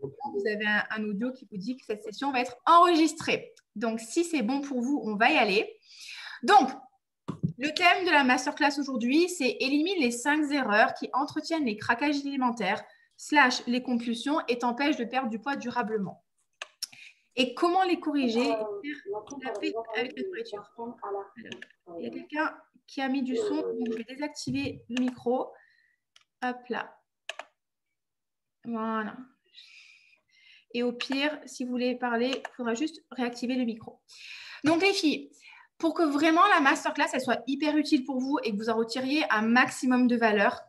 vous avez un audio qui vous dit que cette session va être enregistrée. Donc, si c'est bon pour vous, on va y aller. Donc, le thème de la masterclass aujourd'hui, c'est élimine les 5 erreurs qui entretiennent les craquages alimentaires / les compulsions et t'empêchent de perdre du poids durablement. Et comment les corriger et faire la paix avec la nourriture. Alors, il y a quelqu'un qui a mis du son, donc je vais désactiver le micro. Hop là. Voilà. Et au pire, si vous voulez parler, il faudra juste réactiver le micro. Donc les filles, pour que vraiment la masterclass elle soit hyper utile pour vous et que vous en retiriez un maximum de valeur,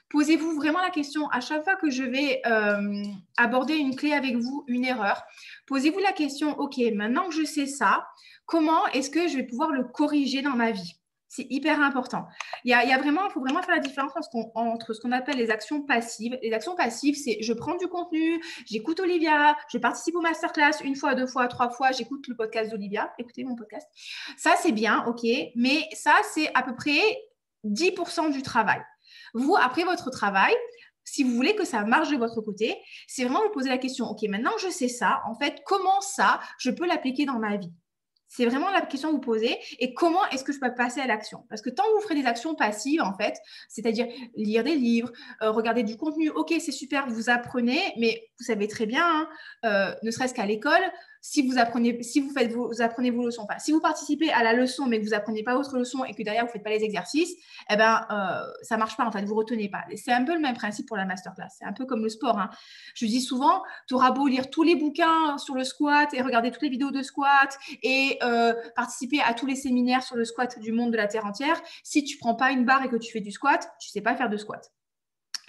posez-vous vraiment la question à chaque fois que je vais aborder une clé avec vous, une erreur. Posez-vous la question, ok, maintenant que je sais ça, comment est-ce que je vais pouvoir le corriger dans ma vie? C'est hyper important. Il faut vraiment faire la différence entre ce qu'on appelle les actions passives. Les actions passives, c'est je prends du contenu, j'écoute Olivia, je participe aux masterclass 1 fois, 2 fois, 3 fois, j'écoute le podcast d'Olivia. Écoutez mon podcast. Ça, c'est bien, ok. Mais ça, c'est à peu près 10% du travail. Vous, après votre travail, si vous voulez que ça marche de votre côté, c'est vraiment vous poser la question, ok, maintenant que je sais ça, en fait, comment ça, je peux l'appliquer dans ma vie? C'est vraiment la question que vous posez et comment est-ce que je peux passer à l'action? Parce que tant que vous ferez des actions passives, en fait, c'est-à-dire lire des livres, regarder du contenu, ok, c'est super, vous apprenez, mais vous savez très bien, ne serait-ce qu'à l'école, si vous apprenez vos leçons, enfin, si vous participez à la leçon mais que vous apprenez pas votre leçon et que derrière vous faites pas les exercices, eh ben ça marche pas en fait, vous retenez pas. C'est un peu le même principe pour la masterclass. C'est un peu comme le sport. Hein. Je dis souvent, tu auras beau lire tous les bouquins sur le squat et regarder toutes les vidéos de squat et participer à tous les séminaires sur le squat du monde de la terre entière, si tu prends pas une barre et que tu fais du squat, tu sais pas faire de squat.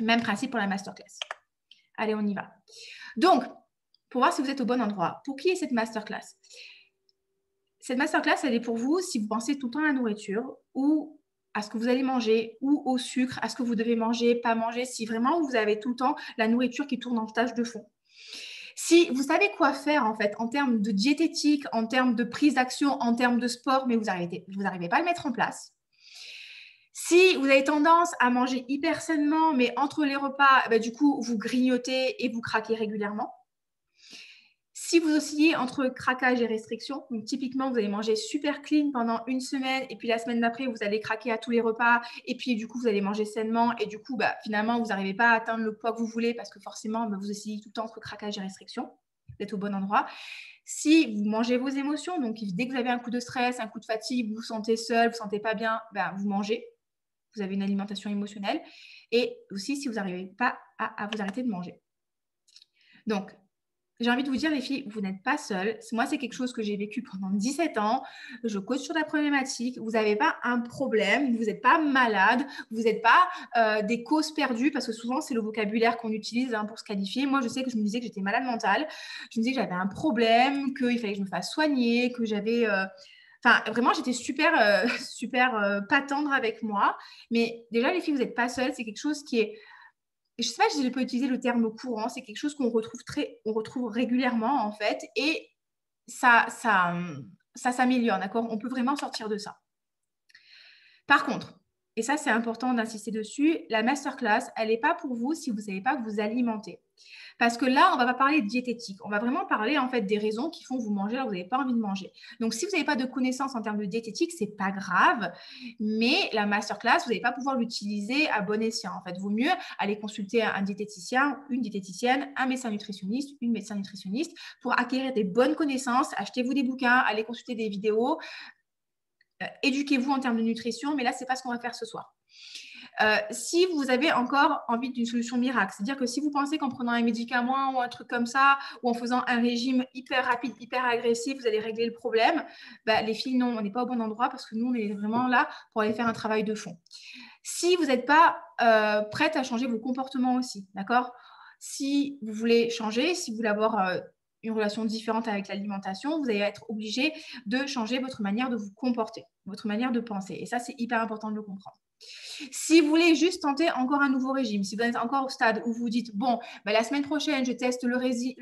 Même principe pour la masterclass. Allez, on y va. Donc, pour voir si vous êtes au bon endroit. Pour qui est cette masterclass? Cette masterclass, elle est pour vous si vous pensez tout le temps à la nourriture ou à ce que vous allez manger ou au sucre, à ce que vous devez manger, pas manger, si vraiment vous avez tout le temps la nourriture qui tourne en tâche de fond. Si vous savez quoi faire en fait en termes de diététique, en termes de prise d'action, en termes de sport, mais vous n'arrivez pas à le mettre en place. Si vous avez tendance à manger hyper sainement, mais entre les repas, du coup, vous grignotez et vous craquez régulièrement. Si vous oscillez entre craquage et restriction, donc typiquement, vous allez manger super clean pendant 1 semaine et puis la semaine d'après, vous allez craquer à tous les repas et puis du coup, vous allez manger sainement et du coup, finalement, vous n'arrivez pas à atteindre le poids que vous voulez parce que forcément, vous oscillez tout le temps entre craquage et restriction. Vous êtes au bon endroit. Si vous mangez vos émotions, donc dès que vous avez un coup de stress, un coup de fatigue, vous vous sentez seul, vous ne vous sentez pas bien, vous mangez. Vous avez une alimentation émotionnelle. Et aussi, si vous n'arrivez pas à vous arrêter de manger. Donc, j'ai envie de vous dire, les filles, vous n'êtes pas seules. Moi, c'est quelque chose que j'ai vécu pendant 17 ans. Je coach sur la problématique. Vous n'avez pas un problème. Vous n'êtes pas malade. Vous n'êtes pas des causes perdues parce que souvent, c'est le vocabulaire qu'on utilise pour se qualifier. Moi, je sais que je me disais que j'étais malade mentale. Je me disais que j'avais un problème, qu'il fallait que je me fasse soigner, que j'avais... Enfin, vraiment, j'étais super pas tendre avec moi. Mais déjà, les filles, vous n'êtes pas seules. C'est quelque chose qui est... Je ne sais pas si je peux utiliser le terme courant, c'est quelque chose qu'on retrouve régulièrement en fait, et ça s'améliore, d'accord? On peut vraiment sortir de ça. Par contre, et ça c'est important d'insister dessus, la masterclass, elle n'est pas pour vous si vous ne savez pas vous alimenter. Parce que là, on ne va pas parler de diététique. On va vraiment parler en fait des raisons qui font que vous mangez alors que vous n'avez pas envie de manger. Donc, si vous n'avez pas de connaissances en termes de diététique, ce n'est pas grave. Mais la masterclass, vous n'allez pas pouvoir l'utiliser à bon escient. En fait, il vaut mieux aller consulter un diététicien, une diététicienne, un médecin nutritionniste, une médecin nutritionniste pour acquérir des bonnes connaissances. Achetez-vous des bouquins, allez consulter des vidéos. Éduquez-vous en termes de nutrition. Mais là, ce n'est pas ce qu'on va faire ce soir. Si vous avez encore envie d'une solution miracle, c'est-à-dire que si vous pensez qu'en prenant un médicament ou un truc comme ça, ou en faisant un régime hyper rapide, hyper agressif, vous allez régler le problème, les filles, non, on n'est pas au bon endroit parce que nous, on est vraiment là pour aller faire un travail de fond. Si vous n'êtes pas prête à changer vos comportements aussi, d'accord? Si vous voulez changer, si vous voulez avoir une relation différente avec l'alimentation, vous allez être obligé de changer votre manière de vous comporter, votre manière de penser. Et ça, c'est hyper important de le comprendre. Si vous voulez juste tenter encore un nouveau régime, si vous êtes encore au stade où vous dites, bon, la semaine prochaine, je teste le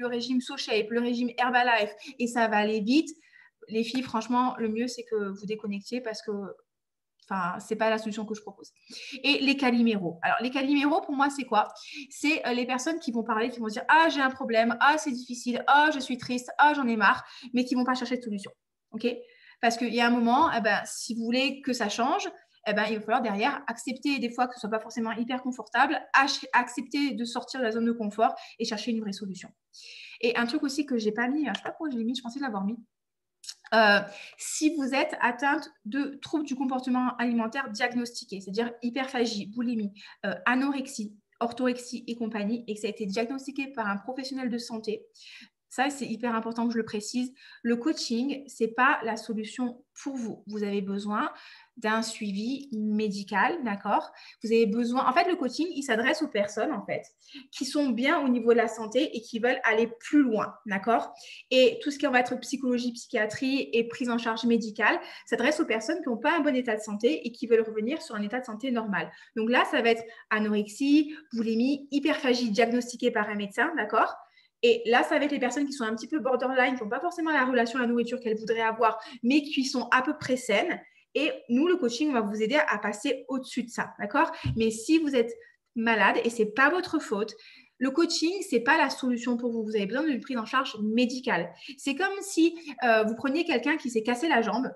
régime SoShape, le régime Herbalife et ça va aller vite, les filles, franchement, le mieux, c'est que vous déconnectiez parce que Enfin, ce n'est pas la solution que je propose. Et les caliméros. Alors, les caliméros, pour moi, c'est quoi? C'est les personnes qui vont parler, qui vont dire « Ah, j'ai un problème. Ah, c'est difficile. Ah, je suis triste. Ah, j'en ai marre. » Mais qui ne vont pas chercher de solution. OK? Parce qu'il y a un moment, eh ben, si vous voulez que ça change, eh ben, il va falloir derrière accepter des fois que ce ne soit pas forcément hyper confortable, accepter de sortir de la zone de confort et chercher une vraie solution. Et un truc aussi que je n'ai pas mis, je ne sais pas pourquoi je l'ai mis, je pensais l'avoir mis. Si vous êtes atteinte de troubles du comportement alimentaire diagnostiqués, c'est-à-dire hyperphagie, boulimie, anorexie, orthorexie et compagnie, et que ça a été diagnostiqué par un professionnel de santé, ça, c'est hyper important que je le précise. Le coaching, ce n'est pas la solution pour vous. Vous avez besoin d'un suivi médical, d'accord? Vous avez besoin… En fait, le coaching, il s'adresse aux personnes, en fait, qui sont bien au niveau de la santé et qui veulent aller plus loin, d'accord? Et tout ce qui va être psychologie, psychiatrie et prise en charge médicale s'adresse aux personnes qui n'ont pas un bon état de santé et qui veulent revenir sur un état de santé normal. Donc là, ça va être anorexie, boulimie, hyperphagie diagnostiquée par un médecin, d'accord? Et là, ça va être les personnes qui sont un petit peu borderline, qui n'ont pas forcément la relation à la nourriture qu'elles voudraient avoir, mais qui sont à peu près saines. Et nous, le coaching, on va vous aider à passer au-dessus de ça, d'accord? Mais si vous êtes malade et ce n'est pas votre faute, le coaching, ce n'est pas la solution pour vous. Vous avez besoin d'une prise en charge médicale. C'est comme si vous preniez quelqu'un qui s'est cassé la jambe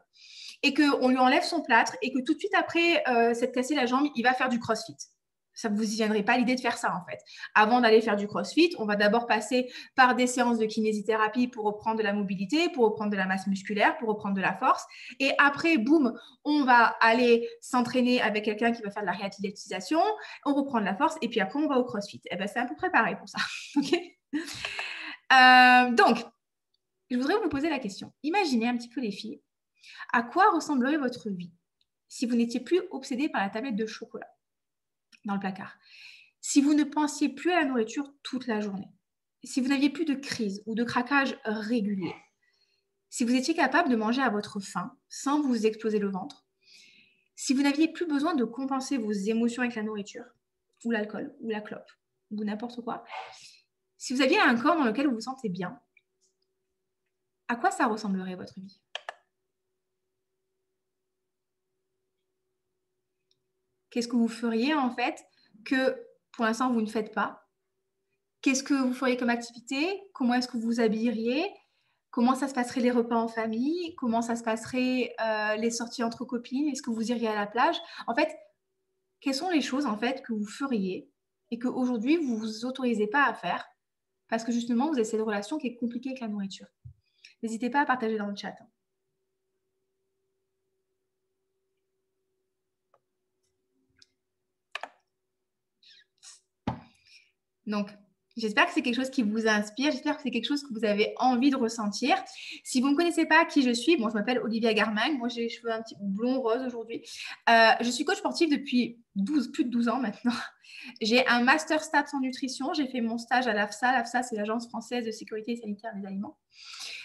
et qu'on lui enlève son plâtre et que tout de suite après s'être cassé la jambe, il va faire du crossfit. Ça ne vous y viendrait pas l'idée de faire ça, en fait. Avant d'aller faire du crossfit, on va d'abord passer par des séances de kinésithérapie pour reprendre de la mobilité, pour reprendre de la masse musculaire, pour reprendre de la force. Et après, boum, on va aller s'entraîner avec quelqu'un qui va faire de la réathlétisation, on reprend de la force, et puis après, on va au crossfit. Et ben, c'est à peu près pareil pour ça. Okay, donc, je voudrais vous poser la question. Imaginez un petit peu, les filles, à quoi ressemblerait votre vie si vous n'étiez plus obsédée par la tablette de chocolat dans le placard, si vous ne pensiez plus à la nourriture toute la journée, si vous n'aviez plus de crise ou de craquage régulier, si vous étiez capable de manger à votre faim sans vous exploser le ventre, si vous n'aviez plus besoin de compenser vos émotions avec la nourriture, ou l'alcool, ou la clope, ou n'importe quoi, si vous aviez un corps dans lequel vous vous sentez bien, à quoi ça ressemblerait votre vie? Qu'est-ce que vous feriez en fait que pour l'instant vous ne faites pas? Qu'est-ce que vous feriez comme activité? Comment est-ce que vous vous habilleriez? Comment ça se passerait les repas en famille? Comment ça se passerait les sorties entre copines? Est-ce que vous iriez à la plage? En fait, quelles sont les choses en fait que vous feriez et qu'aujourd'hui vous ne vous autorisez pas à faire parce que justement vous avez cette relation qui est compliquée avec la nourriture? N'hésitez pas à partager dans le chat. Donc, j'espère que c'est quelque chose qui vous inspire. J'espère que c'est quelque chose que vous avez envie de ressentir. Si vous ne me connaissez pas qui je suis, bon, je m'appelle Olivia Garmagne. Moi, j'ai les cheveux un petit blond rose aujourd'hui. Je suis coach sportive depuis plus de 12 ans maintenant. J'ai un master STAPS en nutrition. J'ai fait mon stage à l'AFSA. L'AFSA, c'est l'Agence française de sécurité sanitaire des aliments.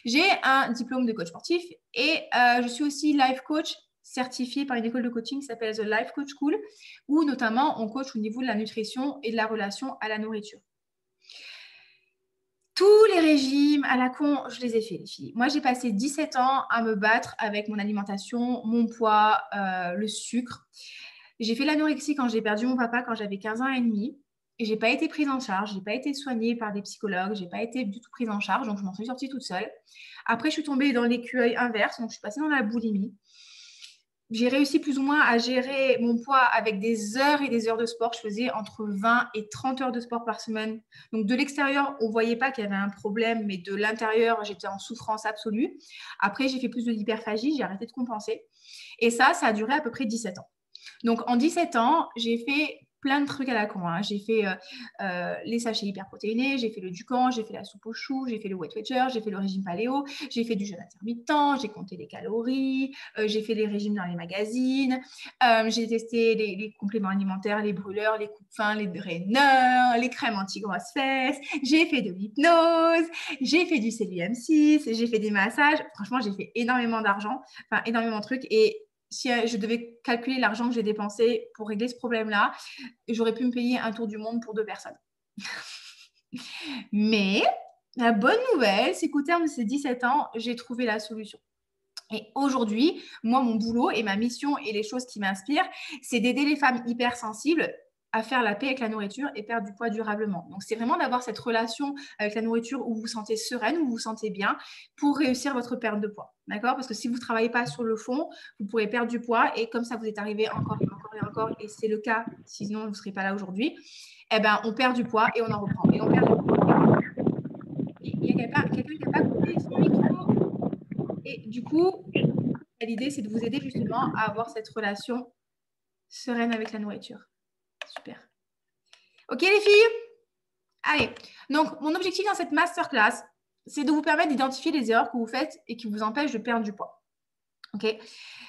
J'ai un diplôme de coach sportif et je suis aussi life coach certifiée par une école de coaching qui s'appelle The Life Coach School, où notamment on coach au niveau de la nutrition et de la relation à la nourriture. Tous les régimes à la con, je les ai fait, les filles. Moi, j'ai passé 17 ans à me battre avec mon alimentation, mon poids, le sucre. J'ai fait l'anorexie quand j'ai perdu mon papa quand j'avais 15 ans et demi. Et je n'ai pas été prise en charge, je n'ai pas été soignée par des psychologues, je n'ai pas été du tout prise en charge, donc je m'en suis sortie toute seule. Après, je suis tombée dans l'écueil inverse, donc je suis passée dans la boulimie. J'ai réussi plus ou moins à gérer mon poids avec des heures et des heures de sport. Je faisais entre 20 et 30 heures de sport par semaine. Donc, de l'extérieur, on ne voyait pas qu'il y avait un problème, mais de l'intérieur, j'étais en souffrance absolue. Après, j'ai fait plus de l'hyperphagie, j'ai arrêté de compenser. Et ça a duré à peu près 17 ans. Donc, en 17 ans, j'ai fait plein de trucs à la con. Hein. J'ai fait les sachets hyperprotéinés, j'ai fait le Dukan, j'ai fait la soupe aux choux, j'ai fait le Weight Watcher, j'ai fait le régime paléo, j'ai fait du jeûne intermittent, j'ai compté les calories, j'ai fait les régimes dans les magazines, j'ai testé les compléments alimentaires, les brûleurs, les coupe-faim, les draineurs, les crèmes anti-grosses fesses, j'ai fait de l'hypnose, j'ai fait du CBM6, j'ai fait des massages. Franchement, j'ai fait énormément d'argent, enfin énormément de trucs. Et si je devais calculer l'argent que j'ai dépensé pour régler ce problème-là, j'aurais pu me payer un tour du monde pour 2 personnes. Mais la bonne nouvelle, c'est qu'au terme de ces 17 ans, j'ai trouvé la solution. Et aujourd'hui, moi, mon boulot et ma mission et les choses qui m'inspirent, c'est d'aider les femmes hypersensibles à faire la paix avec la nourriture et perdre du poids durablement. Donc, c'est vraiment d'avoir cette relation avec la nourriture où vous vous sentez sereine, où vous vous sentez bien pour réussir votre perte de poids. D'accord? Parce que si vous ne travaillez pas sur le fond, vous pourrez perdre du poids et comme ça, vous êtes arrivé encore et encore et encore, et c'est le cas, sinon vous ne serez pas là aujourd'hui, eh ben, on perd du poids et on en reprend. Et on perd du poids. Il y a quelqu'un qui n'a pas coupé son micro. Et du coup, l'idée, c'est de vous aider justement à avoir cette relation sereine avec la nourriture. Super. Ok les filles? Allez, donc mon objectif dans cette masterclass, c'est de vous permettre d'identifier les erreurs que vous faites et qui vous empêchent de perdre du poids. Ok?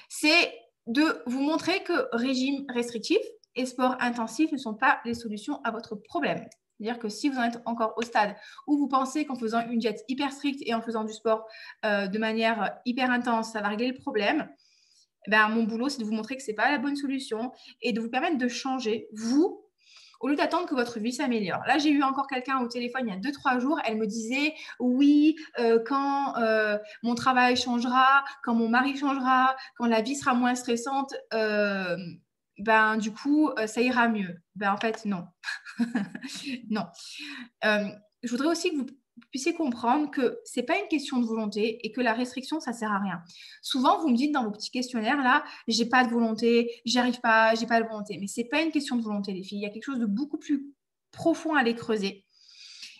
C'est de vous montrer que régime restrictif et sport intensif ne sont pas les solutions à votre problème. C'est-à-dire que si vous en êtes encore au stade où vous pensez qu'en faisant une diète hyper stricte et en faisant du sport de manière hyper intense, ça va régler le problème, ben, mon boulot, c'est de vous montrer que ce n'est pas la bonne solution et de vous permettre de changer, vous, au lieu d'attendre que votre vie s'améliore. Là, j'ai eu encore quelqu'un au téléphone il y a 2-3 jours. Elle me disait, oui, quand mon travail changera, quand mon mari changera, quand la vie sera moins stressante, ben, du coup, ça ira mieux. Ben, en fait, non. Non. Je voudrais aussi que vous puissiez comprendre que ce n'est pas une question de volonté et que la restriction, ça ne sert à rien. Souvent, vous me dites dans vos petits questionnaires, là, j'ai pas de volonté, j'y arrive pas, j'ai pas de volonté. Mais ce n'est pas une question de volonté, les filles. Il y a quelque chose de beaucoup plus profond à aller creuser.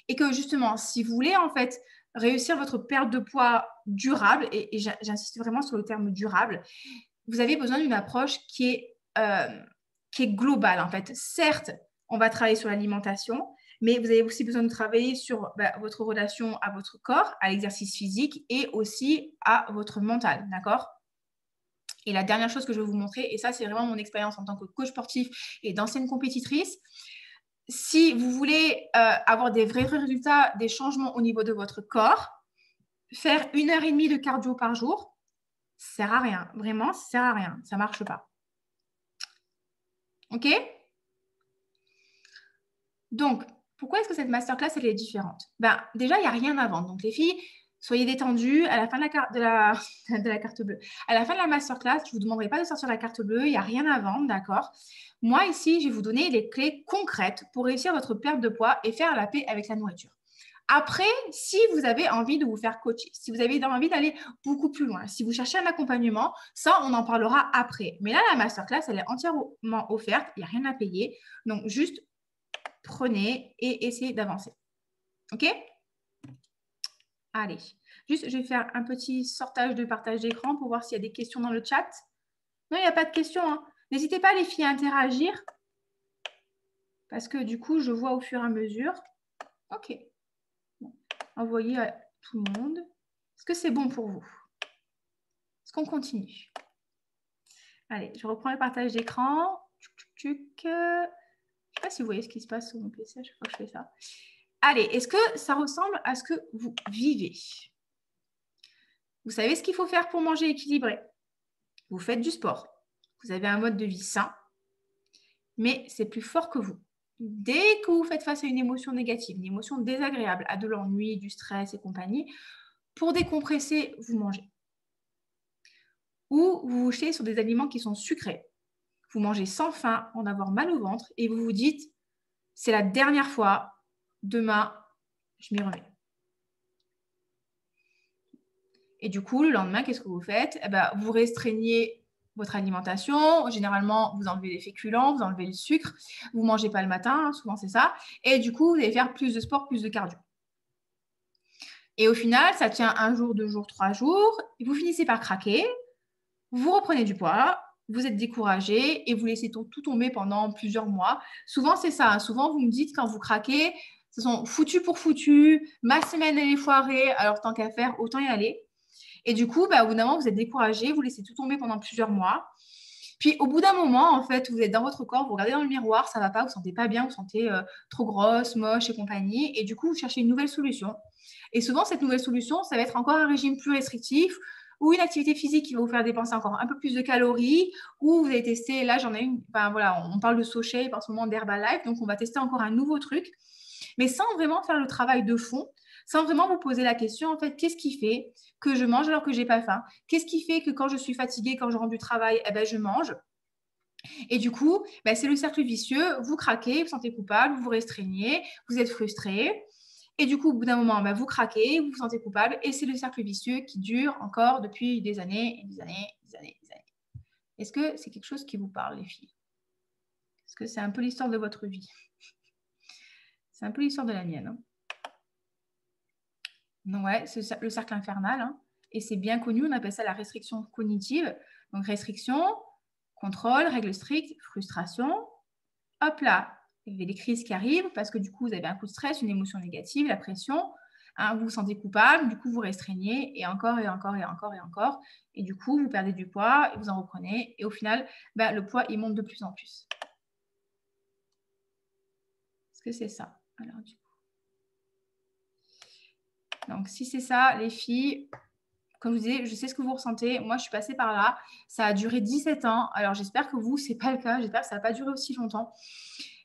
Et que justement, si vous voulez en fait réussir votre perte de poids durable, et j'insiste vraiment sur le terme durable, vous avez besoin d'une approche qui est globale en fait. Certes, on va travailler sur l'alimentation, mais vous avez aussi besoin de travailler sur votre relation à votre corps, à l'exercice physique et aussi à votre mental, d'accord? Et la dernière chose que je vais vous montrer, et ça c'est vraiment mon expérience en tant que coach sportif et d'ancienne compétitrice, si vous voulez avoir des vrais résultats, des changements au niveau de votre corps, faire 1h30 de cardio par jour, ça ne sert à rien. Vraiment, ça ne sert à rien. Ça ne marche pas. OK? Donc, pourquoi est-ce que cette masterclass, elle est différente? Ben, déjà, il n'y a rien à vendre. Donc, les filles, soyez détendues. À la fin de la carte bleue. À la fin de la masterclass, je ne vous demanderai pas de sortir la carte bleue. Il n'y a rien à vendre, d'accord? Moi, ici, je vais vous donner les clés concrètes pour réussir votre perte de poids et faire la paix avec la nourriture. Après, si vous avez envie de vous faire coacher, si vous avez envie d'aller beaucoup plus loin, si vous cherchez un accompagnement, ça, on en parlera après. Mais là, la masterclass, elle est entièrement offerte. Il n'y a rien à payer. Donc, juste prenez et essayez d'avancer. OK? Allez. Juste, je vais faire un petit sortage de partage d'écran pour voir s'il y a des questions dans le chat. Non, il n'y a pas de questions. Hein. N'hésitez pas, les filles, à interagir. Parce que du coup, je vois au fur et à mesure. OK. Bon. Envoyez à tout le monde. Est-ce que c'est bon pour vous? Est-ce qu'on continue? Allez, je reprends le partage d'écran. Je ne sais pas si vous voyez ce qui se passe sur mon PC à chaque fois que je fais ça. Allez, est-ce que ça ressemble à ce que vous vivez? Vous savez ce qu'il faut faire pour manger équilibré. Vous faites du sport. Vous avez un mode de vie sain, mais c'est plus fort que vous. Dès que vous faites face à une émotion négative, une émotion désagréable, à de l'ennui, du stress et compagnie, pour décompresser, vous mangez. Ou vous vous jetez sur des aliments qui sont sucrés. Vous mangez sans faim, en avoir mal au ventre, et vous vous dites, c'est la dernière fois, demain, je m'y remets. Et du coup, le lendemain, qu'est-ce que vous faites? Eh ben, vous restreignez votre alimentation. Généralement, vous enlevez les féculents, vous enlevez le sucre. Vous ne mangez pas le matin, hein, souvent c'est ça. Et du coup, vous allez faire plus de sport, plus de cardio. Et au final, ça tient 1 jour, 2 jours, 3 jours. Et vous finissez par craquer. Vous reprenez du poids. Vous êtes découragé et vous laissez tout tomber pendant plusieurs mois. Souvent, c'est ça. Hein. Souvent, vous me dites quand vous craquez, ce sont foutu pour foutu. Ma semaine, elle est foirée. Alors, tant qu'à faire, autant y aller. Et du coup, au bout d'un moment, vous êtes découragé, vous laissez tout tomber pendant plusieurs mois. Puis, au bout d'un moment, en fait, vous êtes dans votre corps, vous regardez dans le miroir, ça ne va pas, vous ne sentez pas bien, vous sentez trop grosse, moche et compagnie. Et du coup, vous cherchez une nouvelle solution. Et souvent, cette nouvelle solution, ça va être encore un régime plus restrictif ou une activité physique qui va vous faire dépenser encore un peu plus de calories, ou vous allez tester, là, j'en ai une, voilà, on parle de SoShape en ce moment d'Herbalife, donc on va tester encore un nouveau truc. mais sans vraiment faire le travail de fond, sans vraiment vous poser la question, en fait, qu'est-ce qui fait que je mange alors que je n'ai pas faim? Qu'est-ce qui fait que quand je suis fatiguée, quand je rentre du travail, eh ben, je mange? Et du coup, ben, c'est le cercle vicieux, vous craquez, vous vous sentez coupable, vous vous restreignez, vous êtes frustré. Et du coup, au bout d'un moment, ben, vous craquez, vous vous sentez coupable, et c'est le cercle vicieux qui dure encore depuis des années, des années, des années, des années. Est-ce que c'est quelque chose qui vous parle, les filles? Est-ce que c'est un peu l'histoire de votre vie? C'est un peu l'histoire de la mienne. Hein. Donc, ouais, c'est le cercle infernal. Hein. Et c'est bien connu, on appelle ça la restriction cognitive. Donc, restriction, contrôle, règle stricte, frustration. Hop là, il y a des crises qui arrivent parce que du coup, vous avez un coup de stress, une émotion négative, la pression. Hein, vous vous sentez coupable, du coup, vous restreignez et encore et encore et encore et encore. Et du coup, vous perdez du poids et vous en reprenez. Et au final, ben, le poids, il monte de plus en plus. Est-ce que c'est ça? Alors, du coup. Donc, si c'est ça, les filles, comme je vous disais, je sais ce que vous ressentez. Moi, je suis passée par là. Ça a duré 17 ans. Alors, j'espère que vous, ce n'est pas le cas. J'espère que ça n'a pas duré aussi longtemps.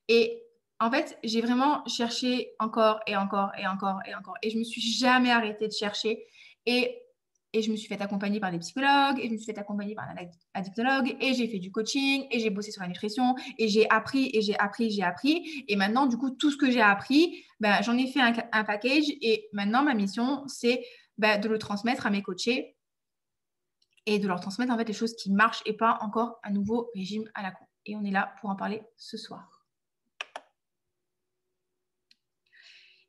Et en fait, j'ai vraiment cherché encore et encore et encore et encore. Et je ne me suis jamais arrêtée de chercher. Et je me suis fait accompagner par des psychologues, et je me suis fait accompagner par un addictologue, et j'ai fait du coaching, et j'ai bossé sur la nutrition, et j'ai appris, et j'ai appris, j'ai appris. Et maintenant, du coup, tout ce que j'ai appris, ben, j'en ai fait un package. Et maintenant, ma mission, c'est de le transmettre à mes coachés et de leur transmettre en fait les choses qui marchent et pas encore un nouveau régime à la con. Et on est là pour en parler ce soir.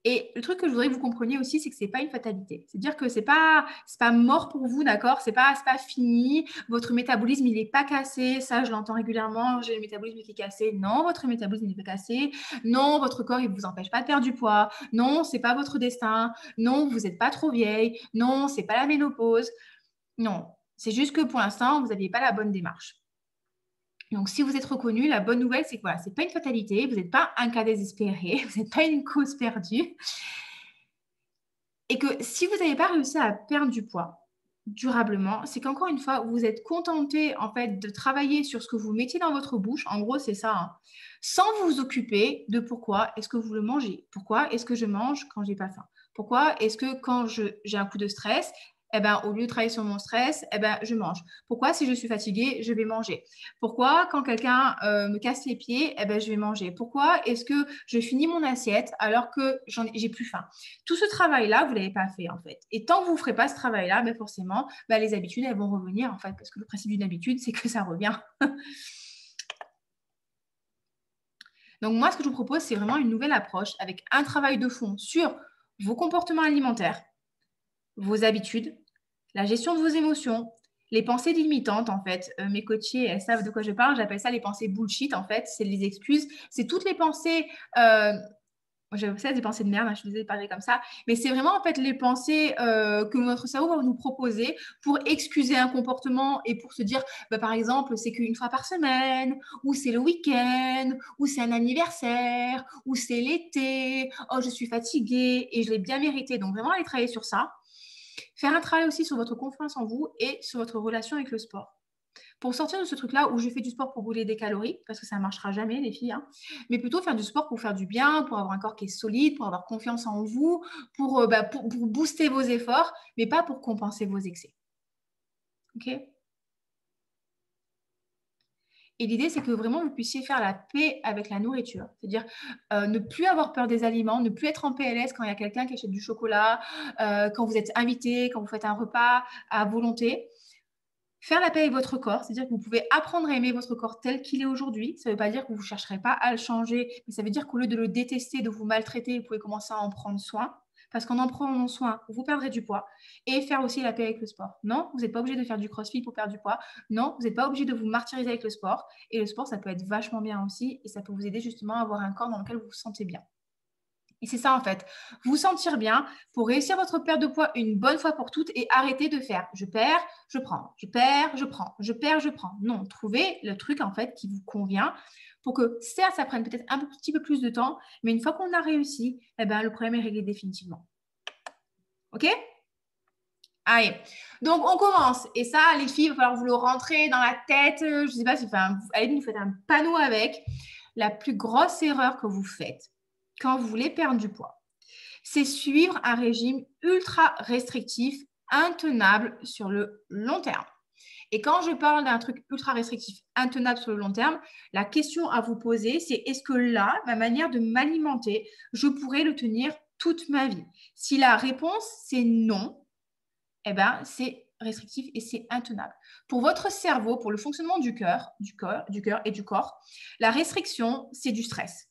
Et le truc que je voudrais que vous compreniez aussi, c'est que c'est pas une fatalité. C'est-à-dire que c'est pas mort pour vous, d'accord? C'est pas fini. Votre métabolisme, il n'est pas cassé. Ça, je l'entends régulièrement. J'ai le métabolisme qui est cassé. Non, votre métabolisme n'est pas cassé. Non, votre corps, il vous empêche pas de perdre du poids. Non, c'est pas votre destin. Non, vous n'êtes pas trop vieille. Non, c'est pas la ménopause. Non, c'est juste que pour l'instant, vous n'aviez pas la bonne démarche. Donc, si vous êtes reconnu, la bonne nouvelle, c'est que voilà, ce n'est pas une fatalité, vous n'êtes pas un cas désespéré, vous n'êtes pas une cause perdue. Et que si vous n'avez pas réussi à perdre du poids durablement, c'est qu'encore une fois, vous êtes contenté en fait de travailler sur ce que vous mettez dans votre bouche. En gros, c'est ça, hein, sans vous occuper de pourquoi est-ce que vous le mangez. Pourquoi est-ce que je mange quand j'ai pas faim? Pourquoi est-ce que quand j'ai un coup de stress, eh ben, au lieu de travailler sur mon stress, eh ben, je mange. Pourquoi, si je suis fatiguée, je vais manger? Pourquoi, quand quelqu'un me casse les pieds, eh ben, je vais manger? Pourquoi est-ce que je finis mon assiette alors que j'ai plus faim? Tout ce travail-là, vous ne l'avez pas fait, en fait. Et tant que vous ne ferez pas ce travail-là, ben forcément, les habitudes, elles vont revenir, en fait, parce que le principe d'une habitude, c'est que ça revient. Donc, moi, ce que je vous propose, c'est vraiment une nouvelle approche avec un travail de fond sur vos comportements alimentaires, vos habitudes, la gestion de vos émotions, les pensées limitantes, en fait. Mes coachés, elles savent de quoi je parle. J'appelle ça les pensées bullshit, en fait. C'est les excuses. C'est toutes les pensées... j'avais ça des pensées de merde, hein, je suis désolée de parler comme ça, mais c'est vraiment en fait les pensées que notre cerveau va nous proposer pour excuser un comportement et pour se dire, par exemple, c'est qu'une fois par semaine, ou c'est le week-end, ou c'est un anniversaire, ou c'est l'été, oh je suis fatiguée et je l'ai bien mérité. Donc vraiment aller travailler sur ça. Faire un travail aussi sur votre confiance en vous et sur votre relation avec le sport. Pour sortir de ce truc-là où je fais du sport pour brûler des calories, parce que ça ne marchera jamais, les filles, hein, mais plutôt faire du sport pour faire du bien, pour avoir un corps qui est solide, pour avoir confiance en vous, pour booster vos efforts, mais pas pour compenser vos excès. OK? Et l'idée, c'est que vraiment, vous puissiez faire la paix avec la nourriture. C'est-à-dire ne plus avoir peur des aliments, ne plus être en PLS quand il y a quelqu'un qui achète du chocolat, quand vous êtes invité, quand vous faites un repas à volonté. Faire la paix avec votre corps, c'est-à-dire que vous pouvez apprendre à aimer votre corps tel qu'il est aujourd'hui. Ça ne veut pas dire que vous ne chercherez pas à le changer, mais ça veut dire qu'au lieu de le détester, de vous maltraiter, vous pouvez commencer à en prendre soin. Parce qu'en prenant soin, vous perdrez du poids. Et faire aussi la paix avec le sport. Non, vous n'êtes pas obligé de faire du crossfit pour perdre du poids. Non, vous n'êtes pas obligé de vous martyriser avec le sport. Et le sport, ça peut être vachement bien aussi. Et ça peut vous aider justement à avoir un corps dans lequel vous vous sentez bien. Et c'est ça en fait, vous sentir bien pour réussir votre perte de poids une bonne fois pour toutes et arrêter de faire je perds, je prends, je perds, je prends, je perds, je prends. Non, trouvez le truc en fait qui vous convient pour que certes ça prenne peut-être un petit peu plus de temps, mais une fois qu'on a réussi, le problème est réglé définitivement. Ok? Allez, donc on commence. Et ça, les filles, il va falloir vous le rentrer dans la tête. Je ne sais pas si allez, vous faites un panneau avec. La plus grosse erreur que vous faites, quand vous voulez perdre du poids, c'est suivre un régime ultra restrictif, intenable sur le long terme. Et quand je parle d'un truc ultra restrictif, intenable sur le long terme, la question à vous poser, c'est est-ce que là, ma manière de m'alimenter, je pourrais le tenir toute ma vie? Si la réponse, c'est non, eh ben, c'est restrictif et c'est intenable. Pour votre cerveau, pour le fonctionnement du cœur et du corps, la restriction, c'est du stress.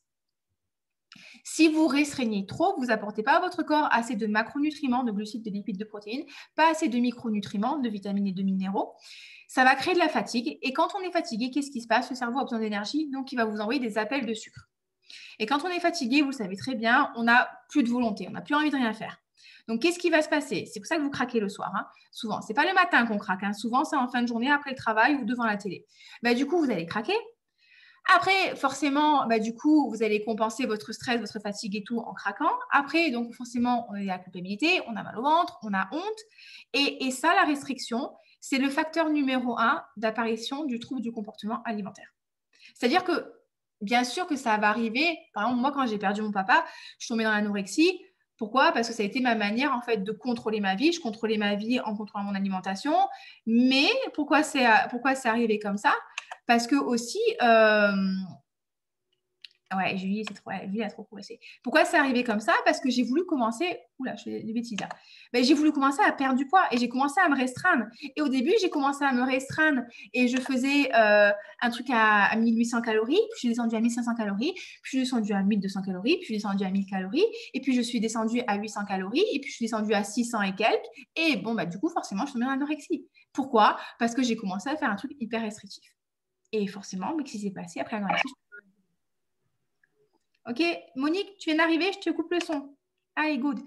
Si vous restreignez trop, vous n'apportez pas à votre corps assez de macronutriments, de glucides, de lipides, de protéines, pas assez de micronutriments, de vitamines et de minéraux. Ça va créer de la fatigue. Et quand on est fatigué, qu'est-ce qui se passe? Le cerveau a besoin d'énergie, donc il va vous envoyer des appels de sucre. Et quand on est fatigué, vous le savez très bien, on n'a plus de volonté, on n'a plus envie de rien faire. Donc, qu'est-ce qui va se passer? C'est pour ça que vous craquez le soir. Hein. Souvent, ce n'est pas le matin qu'on craque. Hein. Souvent, c'est en fin de journée, après le travail ou devant la télé. Du coup, vous allez craquer. Après, forcément, du coup, vous allez compenser votre stress, votre fatigue et tout en craquant. Après, donc forcément, on a la culpabilité, on a mal au ventre, on a honte. Et ça, la restriction, c'est le facteur numéro 1 d'apparition du trouble du comportement alimentaire. C'est-à-dire que, bien sûr que ça va arriver. Par exemple, moi, quand j'ai perdu mon papa, je suis tombée dans l'anorexie. Pourquoi? Parce que ça a été ma manière, en fait, de contrôler ma vie. Je contrôlais ma vie en contrôlant mon alimentation. Mais pourquoi c'est arrivé comme ça? Parce que aussi, ouais, Julie, Julie a trop progressé. Pourquoi c'est arrivé comme ça? Parce que j'ai voulu commencer. Oula, je fais des bêtises là. J'ai voulu commencer à perdre du poids et j'ai commencé à me restreindre. Et au début, j'ai commencé à me restreindre et je faisais un truc à 1800 calories, puis je suis descendue à 1500 calories, puis je suis descendue à 1200 calories, puis je suis descendue à 1000 calories, et puis je suis descendue à 800 calories, et puis je suis descendue à 600 et quelques. Et bon, du coup, forcément, je suis tombée dans l'anorexie. Pourquoi? Parce que j'ai commencé à faire un truc hyper restrictif. Et forcément, qu'est-ce qui s'est passé après l'anorexie? Ok, Monique, tu viens d'arriver, je te coupe le son. Allez, good.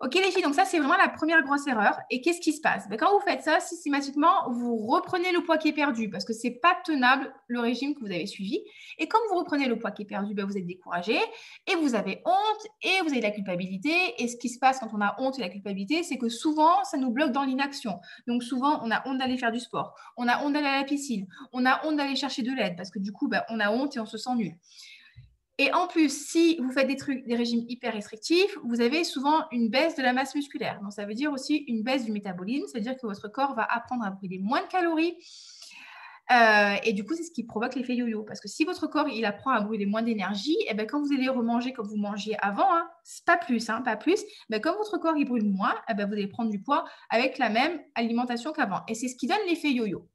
Ok, les filles, donc ça, c'est vraiment la première grosse erreur. Et qu'est-ce qui se passe? Quand vous faites ça, systématiquement, vous reprenez le poids qui est perdu parce que ce n'est pas tenable le régime que vous avez suivi. Et comme vous reprenez le poids qui est perdu, vous êtes découragé et vous avez honte et vous avez de la culpabilité. Et ce qui se passe quand on a honte et la culpabilité, c'est que souvent, ça nous bloque dans l'inaction. Donc souvent, on a honte d'aller faire du sport, on a honte d'aller à la piscine, on a honte d'aller chercher de l'aide parce que du coup, on a honte et on se sent nul. Et en plus, si vous faites des régimes hyper restrictifs, vous avez souvent une baisse de la masse musculaire. Donc, ça veut dire aussi une baisse du métabolisme. C'est-à-dire que votre corps va apprendre à brûler moins de calories. Et du coup, c'est ce qui provoque l'effet yo-yo. Parce que si votre corps, il apprend à brûler moins d'énergie, quand vous allez remanger comme vous mangiez avant, pas plus, comme votre corps, il brûle moins, vous allez prendre du poids avec la même alimentation qu'avant. Et c'est ce qui donne l'effet yo-yo.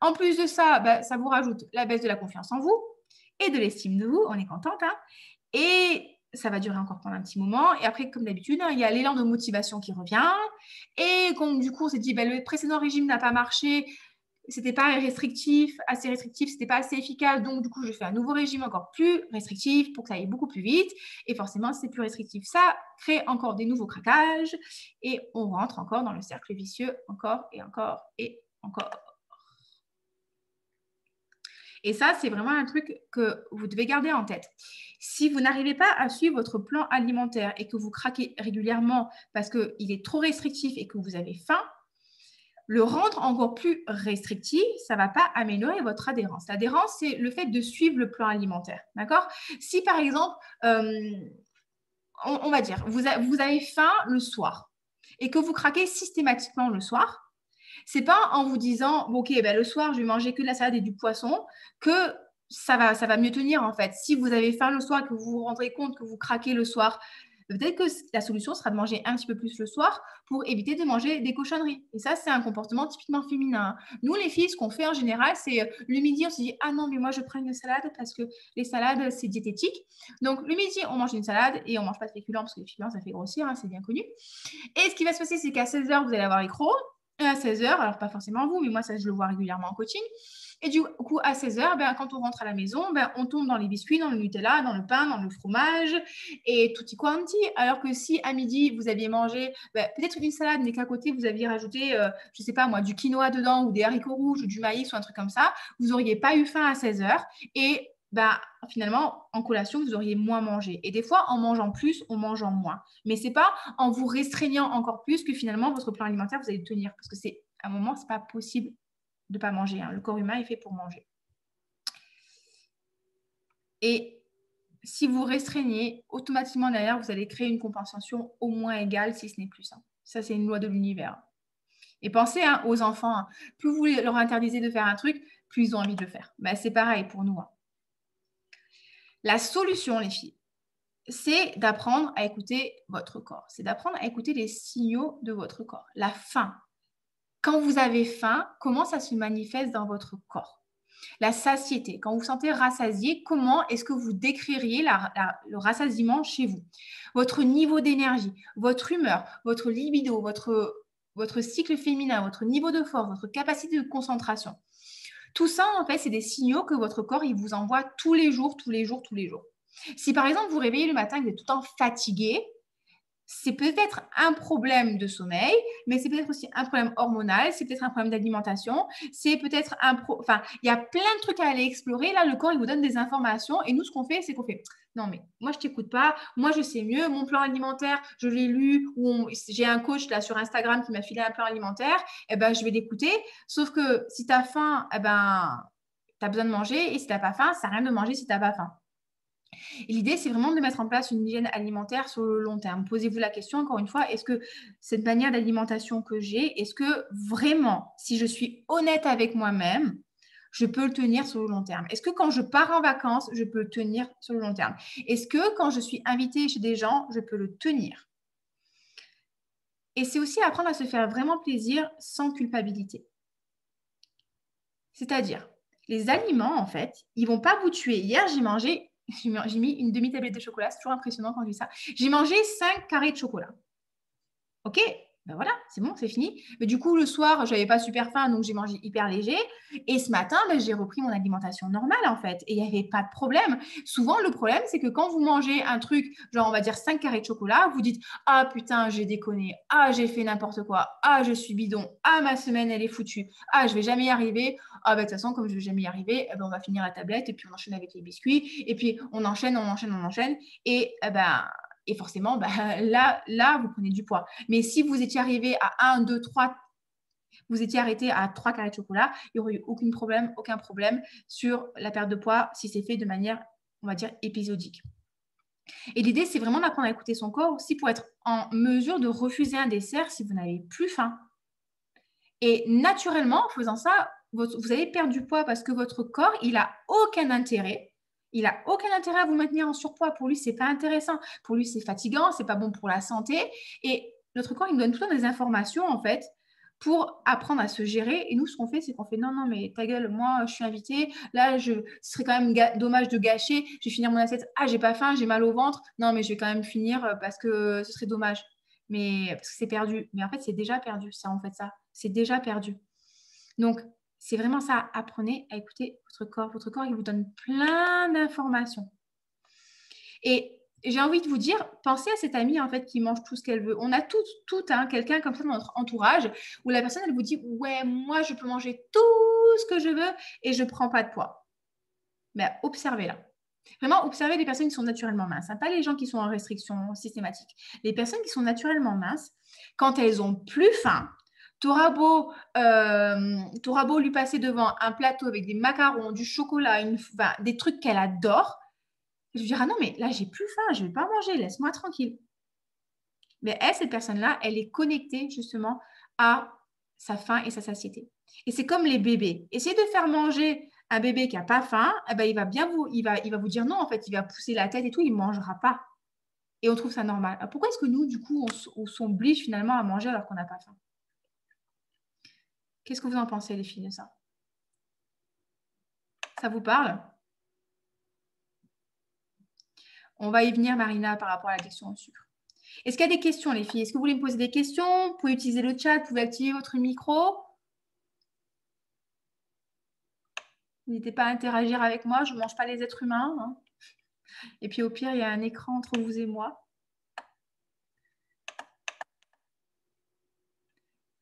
En plus de ça, ça vous rajoute la baisse de la confiance en vous et de l'estime de vous, on est contente. Et ça va durer encore pendant un petit moment. Et après, comme d'habitude, il y a l'élan de motivation qui revient. Et comme du coup, on s'est dit, le précédent régime n'a pas marché, c'était pas assez restrictif, c'était pas assez efficace. Donc, du coup, je fais un nouveau régime encore plus restrictif pour que ça aille beaucoup plus vite. Et forcément, c'est plus restrictif. Ça crée encore des nouveaux craquages. Et on rentre encore dans le cercle vicieux, encore et encore et encore. Et ça, c'est vraiment un truc que vous devez garder en tête. Si vous n'arrivez pas à suivre votre plan alimentaire et que vous craquez régulièrement parce qu'il est trop restrictif et que vous avez faim, le rendre encore plus restrictif, ça ne va pas améliorer votre adhérence. L'adhérence, c'est le fait de suivre le plan alimentaire. D'accord? Si par exemple, on va dire, vous avez faim le soir et que vous craquez systématiquement le soir, c'est pas en vous disant, bon, ok, le soir, je vais manger que de la salade et du poisson, que ça va mieux tenir en fait. Si vous avez faim le soir et que vous vous rendrez compte que vous craquez le soir, peut-être que la solution sera de manger un petit peu plus le soir pour éviter de manger des cochonneries. Et ça, c'est un comportement typiquement féminin. Nous, les filles, ce qu'on fait en général, c'est le midi, on se dit, ah non, mais moi, je prends une salade parce que les salades, c'est diététique. Donc, le midi, on mange une salade et on ne mange pas de féculents parce que les féculents, ça fait grossir, c'est bien connu. Et ce qui va se passer, c'est qu'à 16h, vous allez avoir les crocs. À 16h, alors pas forcément vous, mais moi, ça, je le vois régulièrement en coaching. Et du coup, à 16h, quand on rentre à la maison, on tombe dans les biscuits, dans le Nutella, dans le pain, dans le fromage et tutti quanti. Alors que si à midi, vous aviez mangé peut-être une salade, mais qu'à côté, vous aviez rajouté, je ne sais pas moi, du quinoa dedans ou des haricots rouges ou du maïs ou un truc comme ça, vous n'auriez pas eu faim à 16h. Et finalement, en collation, vous auriez moins mangé. Et des fois, en mangeant plus, on mange en moins. Mais ce n'est pas en vous restreignant encore plus que finalement, votre plan alimentaire, vous allez le tenir. Parce que à un moment, ce n'est pas possible de ne pas manger. Le corps humain est fait pour manger. Et si vous restreignez, automatiquement derrière, vous allez créer une compensation au moins égale, si ce n'est plus. Ça, c'est une loi de l'univers. Et pensez aux enfants, plus vous leur interdisez de faire un truc, plus ils ont envie de le faire. Ben, c'est pareil pour nous. La solution, les filles, c'est d'apprendre à écouter votre corps. C'est d'apprendre à écouter les signaux de votre corps. La faim. Quand vous avez faim, comment ça se manifeste dans votre corps? La satiété. Quand vous vous sentez rassasié, comment est-ce que vous décririez le rassasiement chez vous? Votre niveau d'énergie, votre humeur, votre libido, votre cycle féminin, votre niveau de force, votre capacité de concentration. Tout ça, en fait, c'est des signaux que votre corps, il vous envoie tous les jours, tous les jours, tous les jours. Si par exemple, vous réveillez le matin et que vous êtes tout le temps fatigué, c'est peut-être un problème de sommeil, mais c'est peut-être aussi un problème hormonal, c'est peut-être un problème d'alimentation, c'est peut-être enfin, il y a plein de trucs à aller explorer. Là, le corps, il vous donne des informations et nous, ce qu'on fait, c'est qu'on fait non, mais moi, je t'écoute pas, moi, je sais mieux, mon plan alimentaire, je l'ai lu, ou j'ai un coach là sur Instagram qui m'a filé un plan alimentaire, eh ben, je vais l'écouter. Sauf que si tu as faim, eh ben, tu as besoin de manger, et si tu n'as pas faim, ça sert à rien de manger si tu n'as pas faim. Et l'idée, c'est vraiment de mettre en place une hygiène alimentaire sur le long terme. Posez-vous la question, encore une fois, est-ce que cette manière d'alimentation que j'ai, est-ce que vraiment, si je suis honnête avec moi-même, je peux le tenir sur le long terme? Est-ce que quand je pars en vacances, je peux le tenir sur le long terme? Est-ce que quand je suis invitée chez des gens, je peux le tenir? Et c'est aussi apprendre à se faire vraiment plaisir sans culpabilité. C'est-à-dire, les aliments, en fait, ils ne vont pas vous tuer. Hier, j'ai mis une demi-tablette de chocolat. C'est toujours impressionnant quand je dis ça. J'ai mangé 5 carrés de chocolat. OK, ben voilà, c'est bon, c'est fini. Mais du coup, le soir, je n'avais pas super faim, donc j'ai mangé hyper léger. Et ce matin, ben, j'ai repris mon alimentation normale, en fait. Et il n'y avait pas de problème. Souvent, le problème, c'est que quand vous mangez un truc, genre, on va dire 5 carrés de chocolat, vous dites « Ah, putain, j'ai déconné. Ah, j'ai fait n'importe quoi. Ah, je suis bidon. Ah, ma semaine, elle est foutue. Ah, je ne vais jamais y arriver. Ah, ben, de toute façon, comme je ne vais jamais y arriver, eh ben, on va finir la tablette et puis on enchaîne avec les biscuits. Et puis, on enchaîne, on enchaîne, on enchaîne. Et ben… Et forcément, là, vous prenez du poids. Mais si vous étiez arrivé à 1, 2, 3, vous étiez arrêté à 3 carrés de chocolat, il n'y aurait eu aucun problème sur la perte de poids si c'est fait de manière, on va dire, épisodique. Et l'idée, c'est vraiment d'apprendre à écouter son corps aussi pour être en mesure de refuser un dessert si vous n'avez plus faim. Et naturellement, en faisant ça, vous allez perdre du poids parce que votre corps, il n'a aucun intérêt. Il n'a aucun intérêt à vous maintenir en surpoids. Pour lui, ce n'est pas intéressant. Pour lui, c'est fatigant, ce n'est pas bon pour la santé. Et notre corps, il nous donne tout le temps des informations, en fait, pour apprendre à se gérer. Et nous, ce qu'on fait, c'est qu'on fait non, mais ta gueule, moi, je suis invitée. Là, ce serait quand même dommage de gâcher. Je vais finir mon assiette. Ah, j'ai pas faim, j'ai mal au ventre. Non, mais je vais quand même finir parce que ce serait dommage. Mais parce que c'est perdu. Mais en fait, c'est déjà perdu, ça, en fait, ça. C'est déjà perdu. Donc, c'est vraiment ça. Apprenez à écouter votre corps. Votre corps, il vous donne plein d'informations. Et j'ai envie de vous dire, pensez à cette amie en fait qui mange tout ce qu'elle veut. On a tout quelqu'un comme ça dans notre entourage où la personne, elle vous dit « Ouais, moi, je peux manger tout ce que je veux et je ne prends pas de poids. » Mais observez-la. Vraiment, observez les personnes qui sont naturellement minces, pas les gens qui sont en restriction systématique. Les personnes qui sont naturellement minces, quand elles ont plus faim, t'auras beau lui passer devant un plateau avec des macarons, du chocolat, des trucs qu'elle adore, je lui dirai « Ah non, mais là, j'ai plus faim, je ne vais pas manger, laisse-moi tranquille. » Mais elle, cette personne-là, elle est connectée justement à sa faim et sa satiété. Et c'est comme les bébés. Essayez de faire manger un bébé qui n'a pas faim, eh ben, il va vous dire non, en fait, il va pousser la tête et tout, il ne mangera pas. Et on trouve ça normal. Alors, pourquoi est-ce que nous, du coup, on s'oblige finalement à manger alors qu'on n'a pas faim? Qu'est-ce que vous en pensez, les filles, de ça? Ça vous parle? On va y venir, Marina, par rapport à la question au sucre. Est-ce qu'il y a des questions, les filles? Est-ce que vous voulez me poser des questions? Vous pouvez utiliser le chat, vous pouvez activer votre micro. N'hésitez pas à interagir avec moi, je ne mange pas les êtres humains. Hein. Et puis au pire, il y a un écran entre vous et moi.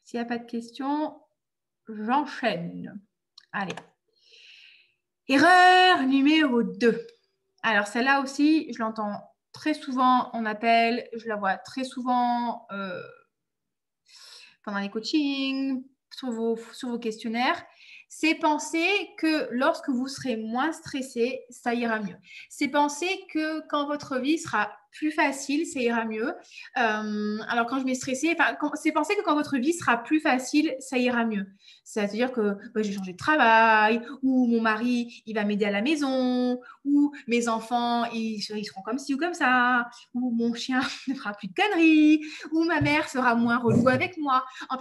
S'il n'y a pas de questions, j'enchaîne. Allez. Erreur numéro 2. Alors celle-là aussi, je l'entends très souvent en appel, je la vois très souvent pendant les coachings, sur vos questionnaires. C'est penser que lorsque vous serez moins stressé, ça ira mieux. C'est penser que quand votre vie sera plus facile, ça ira mieux. Alors quand je m'ai stressée, c'est penser que quand votre vie sera plus facile, ça ira mieux. C'est-à-dire que j'ai changé de travail, ou mon mari, il va m'aider à la maison, ou mes enfants, ils seront comme ci ou comme ça, ou mon chien ne fera plus de conneries, ou ma mère sera moins relou avec moi. En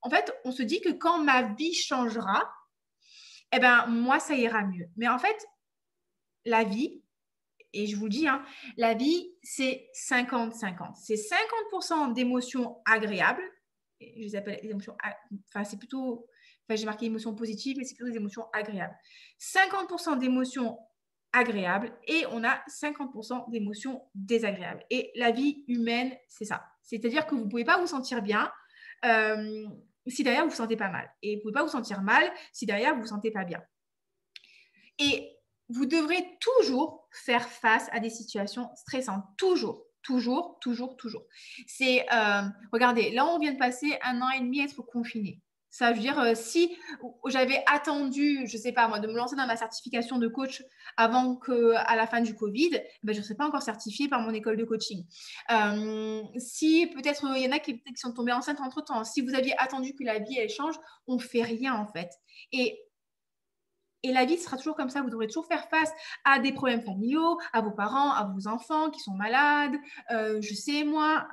fait, on se dit que quand ma vie changera, eh ben, moi, ça ira mieux. Mais en fait, la vie, et je vous le dis, hein, la vie, c'est 50-50. C'est 50% d'émotions agréables. Je les appelle les émotions, enfin, c'est plutôt, j'ai marqué émotions positives, mais c'est plutôt des émotions agréables. 50% d'émotions agréables et on a 50% d'émotions désagréables. Et la vie humaine, c'est ça. C'est-à-dire que vous ne pouvez pas vous sentir bien si derrière vous ne vous sentez pas mal. Et vous ne pouvez pas vous sentir mal si derrière vous ne vous sentez pas bien. Et vous devrez toujours faire face à des situations stressantes. Toujours. C'est, regardez, là, on vient de passer 1 an et demi à être confiné. Ça veut dire, si j'avais attendu, je ne sais pas moi, de me lancer dans ma certification de coach avant qu'à la fin du Covid, je ne serais pas encore certifiée par mon école de coaching. Si peut-être, il y en a qui sont tombés enceintes entre-temps. Si vous aviez attendu que la vie, elle change, on ne fait rien en fait. Et la vie sera toujours comme ça. Vous devrez toujours faire face à des problèmes familiaux, à vos parents, à vos enfants qui sont malades, je sais moi,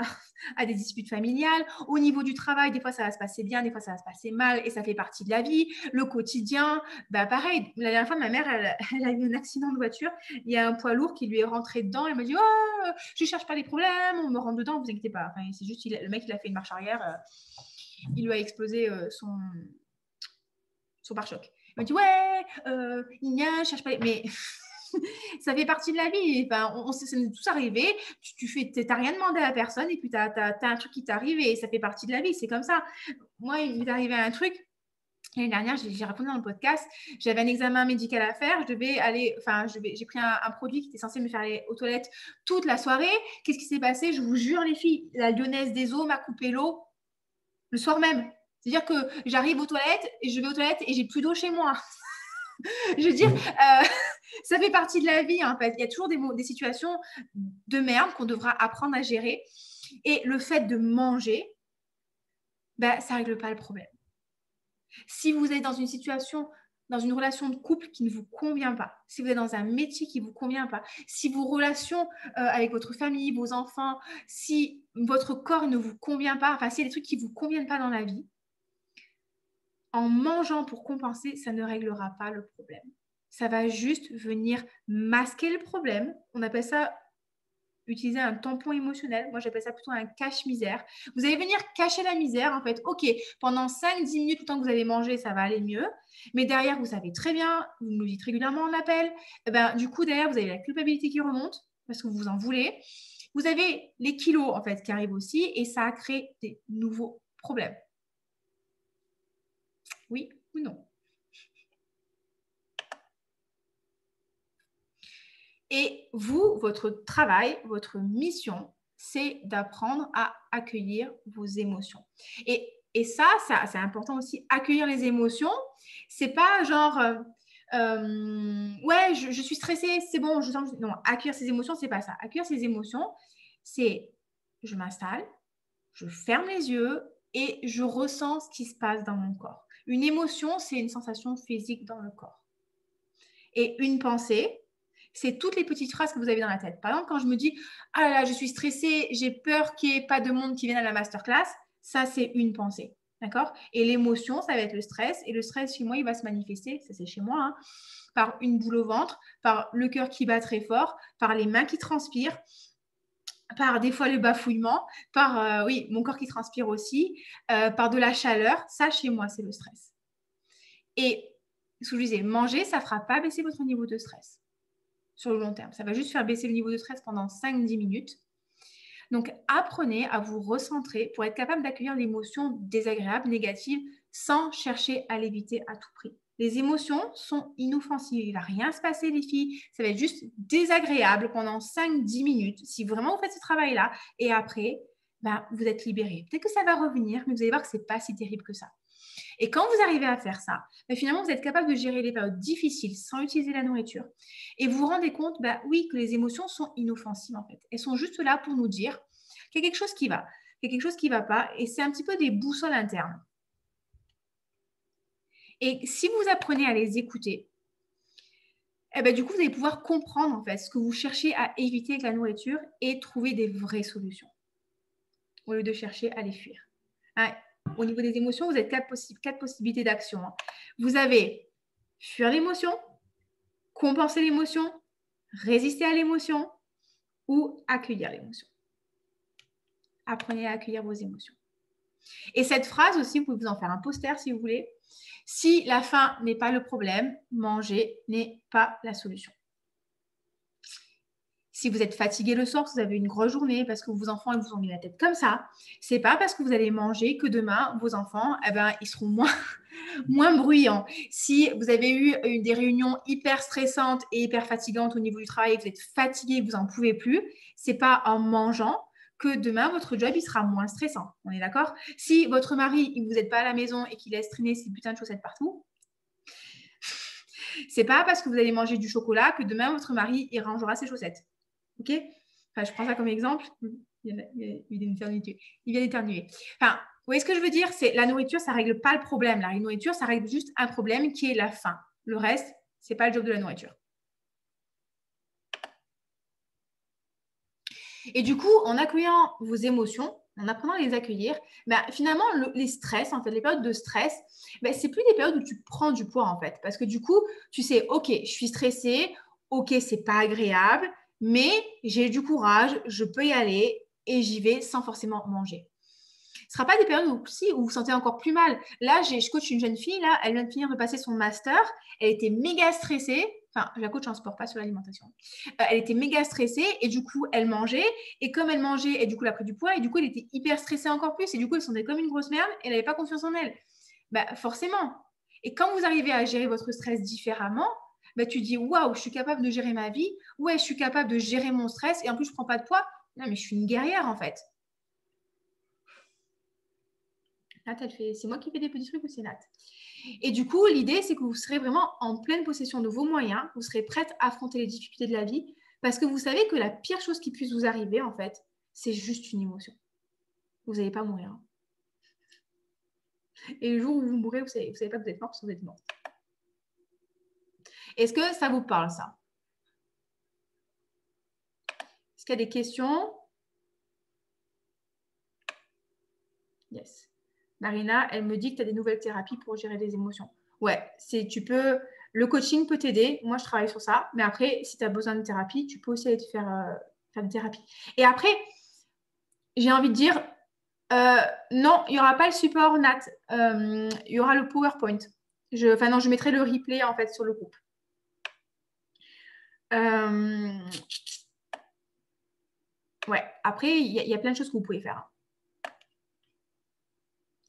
à des disputes familiales. Au niveau du travail, des fois ça va se passer bien, des fois ça va se passer mal et ça fait partie de la vie. Le quotidien, pareil. La dernière fois, ma mère, elle a eu un accident de voiture. Il y a un poids lourd qui lui est rentré dedans. Elle m'a dit « Oh, je ne cherche pas les problèmes, on me rentre dedans, vous inquiétez pas. » Enfin, c'est juste, le mec, il a fait une marche arrière. Il lui a explosé son pare-choc. Il m'a dit ouais, Igna, cherche pas les... Mais ça fait partie de la vie. Enfin, ça nous est tous arrivé. Tu n'as rien demandé à personne et puis tu as un truc qui t'arrive et ça fait partie de la vie. C'est comme ça. Moi, il m'est arrivé un truc. L'année dernière, j'ai répondu dans le podcast, j'avais un examen médical à faire, j'ai pris un produit qui était censé me faire aller aux toilettes toute la soirée. Qu'est-ce qui s'est passé? Je vous jure, les filles, la lyonnaise des eaux m'a coupé l'eau le soir même. C'est-à-dire que j'arrive aux toilettes et je vais aux toilettes et j'ai plus d'eau chez moi. Je veux dire, ça fait partie de la vie en fait. Il y a toujours des situations de merde qu'on devra apprendre à gérer. Et le fait de manger, ça ne règle pas le problème. Si vous êtes dans une situation, dans une relation de couple qui ne vous convient pas, si vous êtes dans un métier qui ne vous convient pas, si vos relations avec votre famille, vos enfants, si votre corps ne vous convient pas, enfin, s'il y a des trucs qui ne vous conviennent pas dans la vie, en mangeant pour compenser, ça ne réglera pas le problème. Ça va juste venir masquer le problème. On appelle ça utiliser un tampon émotionnel. Moi, j'appelle ça plutôt un cache-misère. Vous allez venir cacher la misère, en fait. OK, pendant 5-10 minutes, le temps que vous allez manger, ça va aller mieux. Mais derrière, vous savez très bien, vous nous dites régulièrement en appel, du coup, derrière, vous avez la culpabilité qui remonte parce que vous en voulez. Vous avez les kilos, en fait, qui arrivent aussi et ça a créé des nouveaux problèmes. Oui ou non? Et vous, votre travail, votre mission, c'est d'apprendre à accueillir vos émotions. Et ça c'est important aussi. Accueillir les émotions, c'est pas genre ouais, je suis stressée, c'est bon, je sens. Non, accueillir ses émotions, c'est pas ça. Accueillir ses émotions, c'est je m'installe, je ferme les yeux et je ressens ce qui se passe dans mon corps. Une émotion, c'est une sensation physique dans le corps. Et une pensée, c'est toutes les petites phrases que vous avez dans la tête. Par exemple, quand je me dis « Ah là là, je suis stressée, j'ai peur qu'il n'y ait pas de monde qui vienne à la masterclass », ça, c'est une pensée. D'accord? Et l'émotion, ça va être le stress. Et le stress, chez moi, il va se manifester, ça c'est chez moi, hein, par une boule au ventre, par le cœur qui bat très fort, par les mains qui transpirent, par des fois le bafouillement, par mon corps qui transpire aussi, par de la chaleur. Ça, chez moi, c'est le stress. Et ce que je disais, manger, ça ne fera pas baisser votre niveau de stress sur le long terme. Ça va juste faire baisser le niveau de stress pendant 5-10 minutes. Donc, apprenez à vous recentrer pour être capable d'accueillir l'émotion désagréable, négative, sans chercher à l'éviter à tout prix. Les émotions sont inoffensives. Il ne va rien se passer, les filles. Ça va être juste désagréable pendant 5-10 minutes. Si vraiment vous faites ce travail-là, et après, vous êtes libéré. Peut-être que ça va revenir, mais vous allez voir que ce n'est pas si terrible que ça. Et quand vous arrivez à faire ça, bah, finalement, vous êtes capable de gérer les périodes difficiles sans utiliser la nourriture. Et vous vous rendez compte, bah, oui, que les émotions sont inoffensives en fait. Elles sont juste là pour nous dire qu'il y a quelque chose qui va, qu'il y a quelque chose qui ne va pas. Et c'est un petit peu des boussoles internes. Et si vous apprenez à les écouter, eh ben, du coup, vous allez pouvoir comprendre en fait ce que vous cherchez à éviter avec la nourriture et trouver des vraies solutions au lieu de chercher à les fuir. Hein, au niveau des émotions, vous avez quatre possibilités d'action. Hein. Vous avez fuir l'émotion, compenser l'émotion, résister à l'émotion ou accueillir l'émotion. Apprenez à accueillir vos émotions. Et cette phrase aussi, vous pouvez vous en faire un poster si vous voulez. Si la faim n'est pas le problème, manger n'est pas la solution. Si vous êtes fatigué le soir, que vous avez une grosse journée parce que vos enfants ils vous ont mis la tête comme ça, c'est pas parce que vous allez manger que demain vos enfants ils seront moins bruyants. Si vous avez eu des réunions hyper stressantes et hyper fatigantes au niveau du travail, que vous êtes fatigué, que vous n'en pouvez plus, c'est pas en mangeant que demain votre job il sera moins stressant. On est d'accord? Si votre mari vous n'êtes pas à la maison et qu'il laisse traîner ses putains de chaussettes partout, c'est pas parce que vous allez manger du chocolat que demain votre mari il rangera ses chaussettes. Ok? Enfin, je prends ça comme exemple. Il vient d'éternuer. Enfin, vous voyez ce que je veux dire? C'est la nourriture, ça ne règle pas le problème. La nourriture, ça règle juste un problème qui est la faim. Le reste, ce n'est pas le job de la nourriture. Et du coup, en accueillant vos émotions, en apprenant à les accueillir, finalement, les stress, en fait, les périodes de stress, c'est plus des périodes où tu prends du poids, en fait. Parce que du coup, tu sais, ok, je suis stressée, ok, c'est pas agréable, mais j'ai du courage, je peux y aller et j'y vais sans forcément manger. Ce ne sera pas des périodes où vous vous sentez encore plus mal. Là, je coach une jeune fille, là, elle vient de finir de passer son master, elle était méga stressée. Enfin, je la coach en sport, pas sur l'alimentation. Elle était méga stressée et du coup, elle mangeait. Et comme elle mangeait, et du coup, elle a pris du poids et du coup, elle était hyper stressée encore plus. Et du coup, elle se sentait comme une grosse merde et elle n'avait pas confiance en elle. Forcément. Et quand vous arrivez à gérer votre stress différemment, tu dis waouh, je suis capable de gérer ma vie. Ouais, je suis capable de gérer mon stress et en plus, je ne prends pas de poids. Non, mais je suis une guerrière en fait. Nat, c'est moi qui fais des petits trucs ou c'est Nat? Et du coup, l'idée, c'est que vous serez vraiment en pleine possession de vos moyens. Vous serez prête à affronter les difficultés de la vie parce que vous savez que la pire chose qui puisse vous arriver, en fait, c'est juste une émotion. Vous n'allez pas mourir. Et le jour où vous mourrez, vous savez pas que vous êtes mort parce que vous êtes mort. Est-ce que ça vous parle, ça? Est-ce qu'il y a des questions? Yes. Marina, elle me dit que tu as des nouvelles thérapies pour gérer les émotions. Ouais, le coaching peut t'aider. Moi, je travaille sur ça. Mais après, si tu as besoin de thérapie, tu peux aussi aller te faire une thérapie. Et après, j'ai envie de dire, non, il n'y aura pas le support Nat. Il y aura le PowerPoint. Je mettrai le replay en fait sur le groupe. Ouais, après, il y a plein de choses que vous pouvez faire.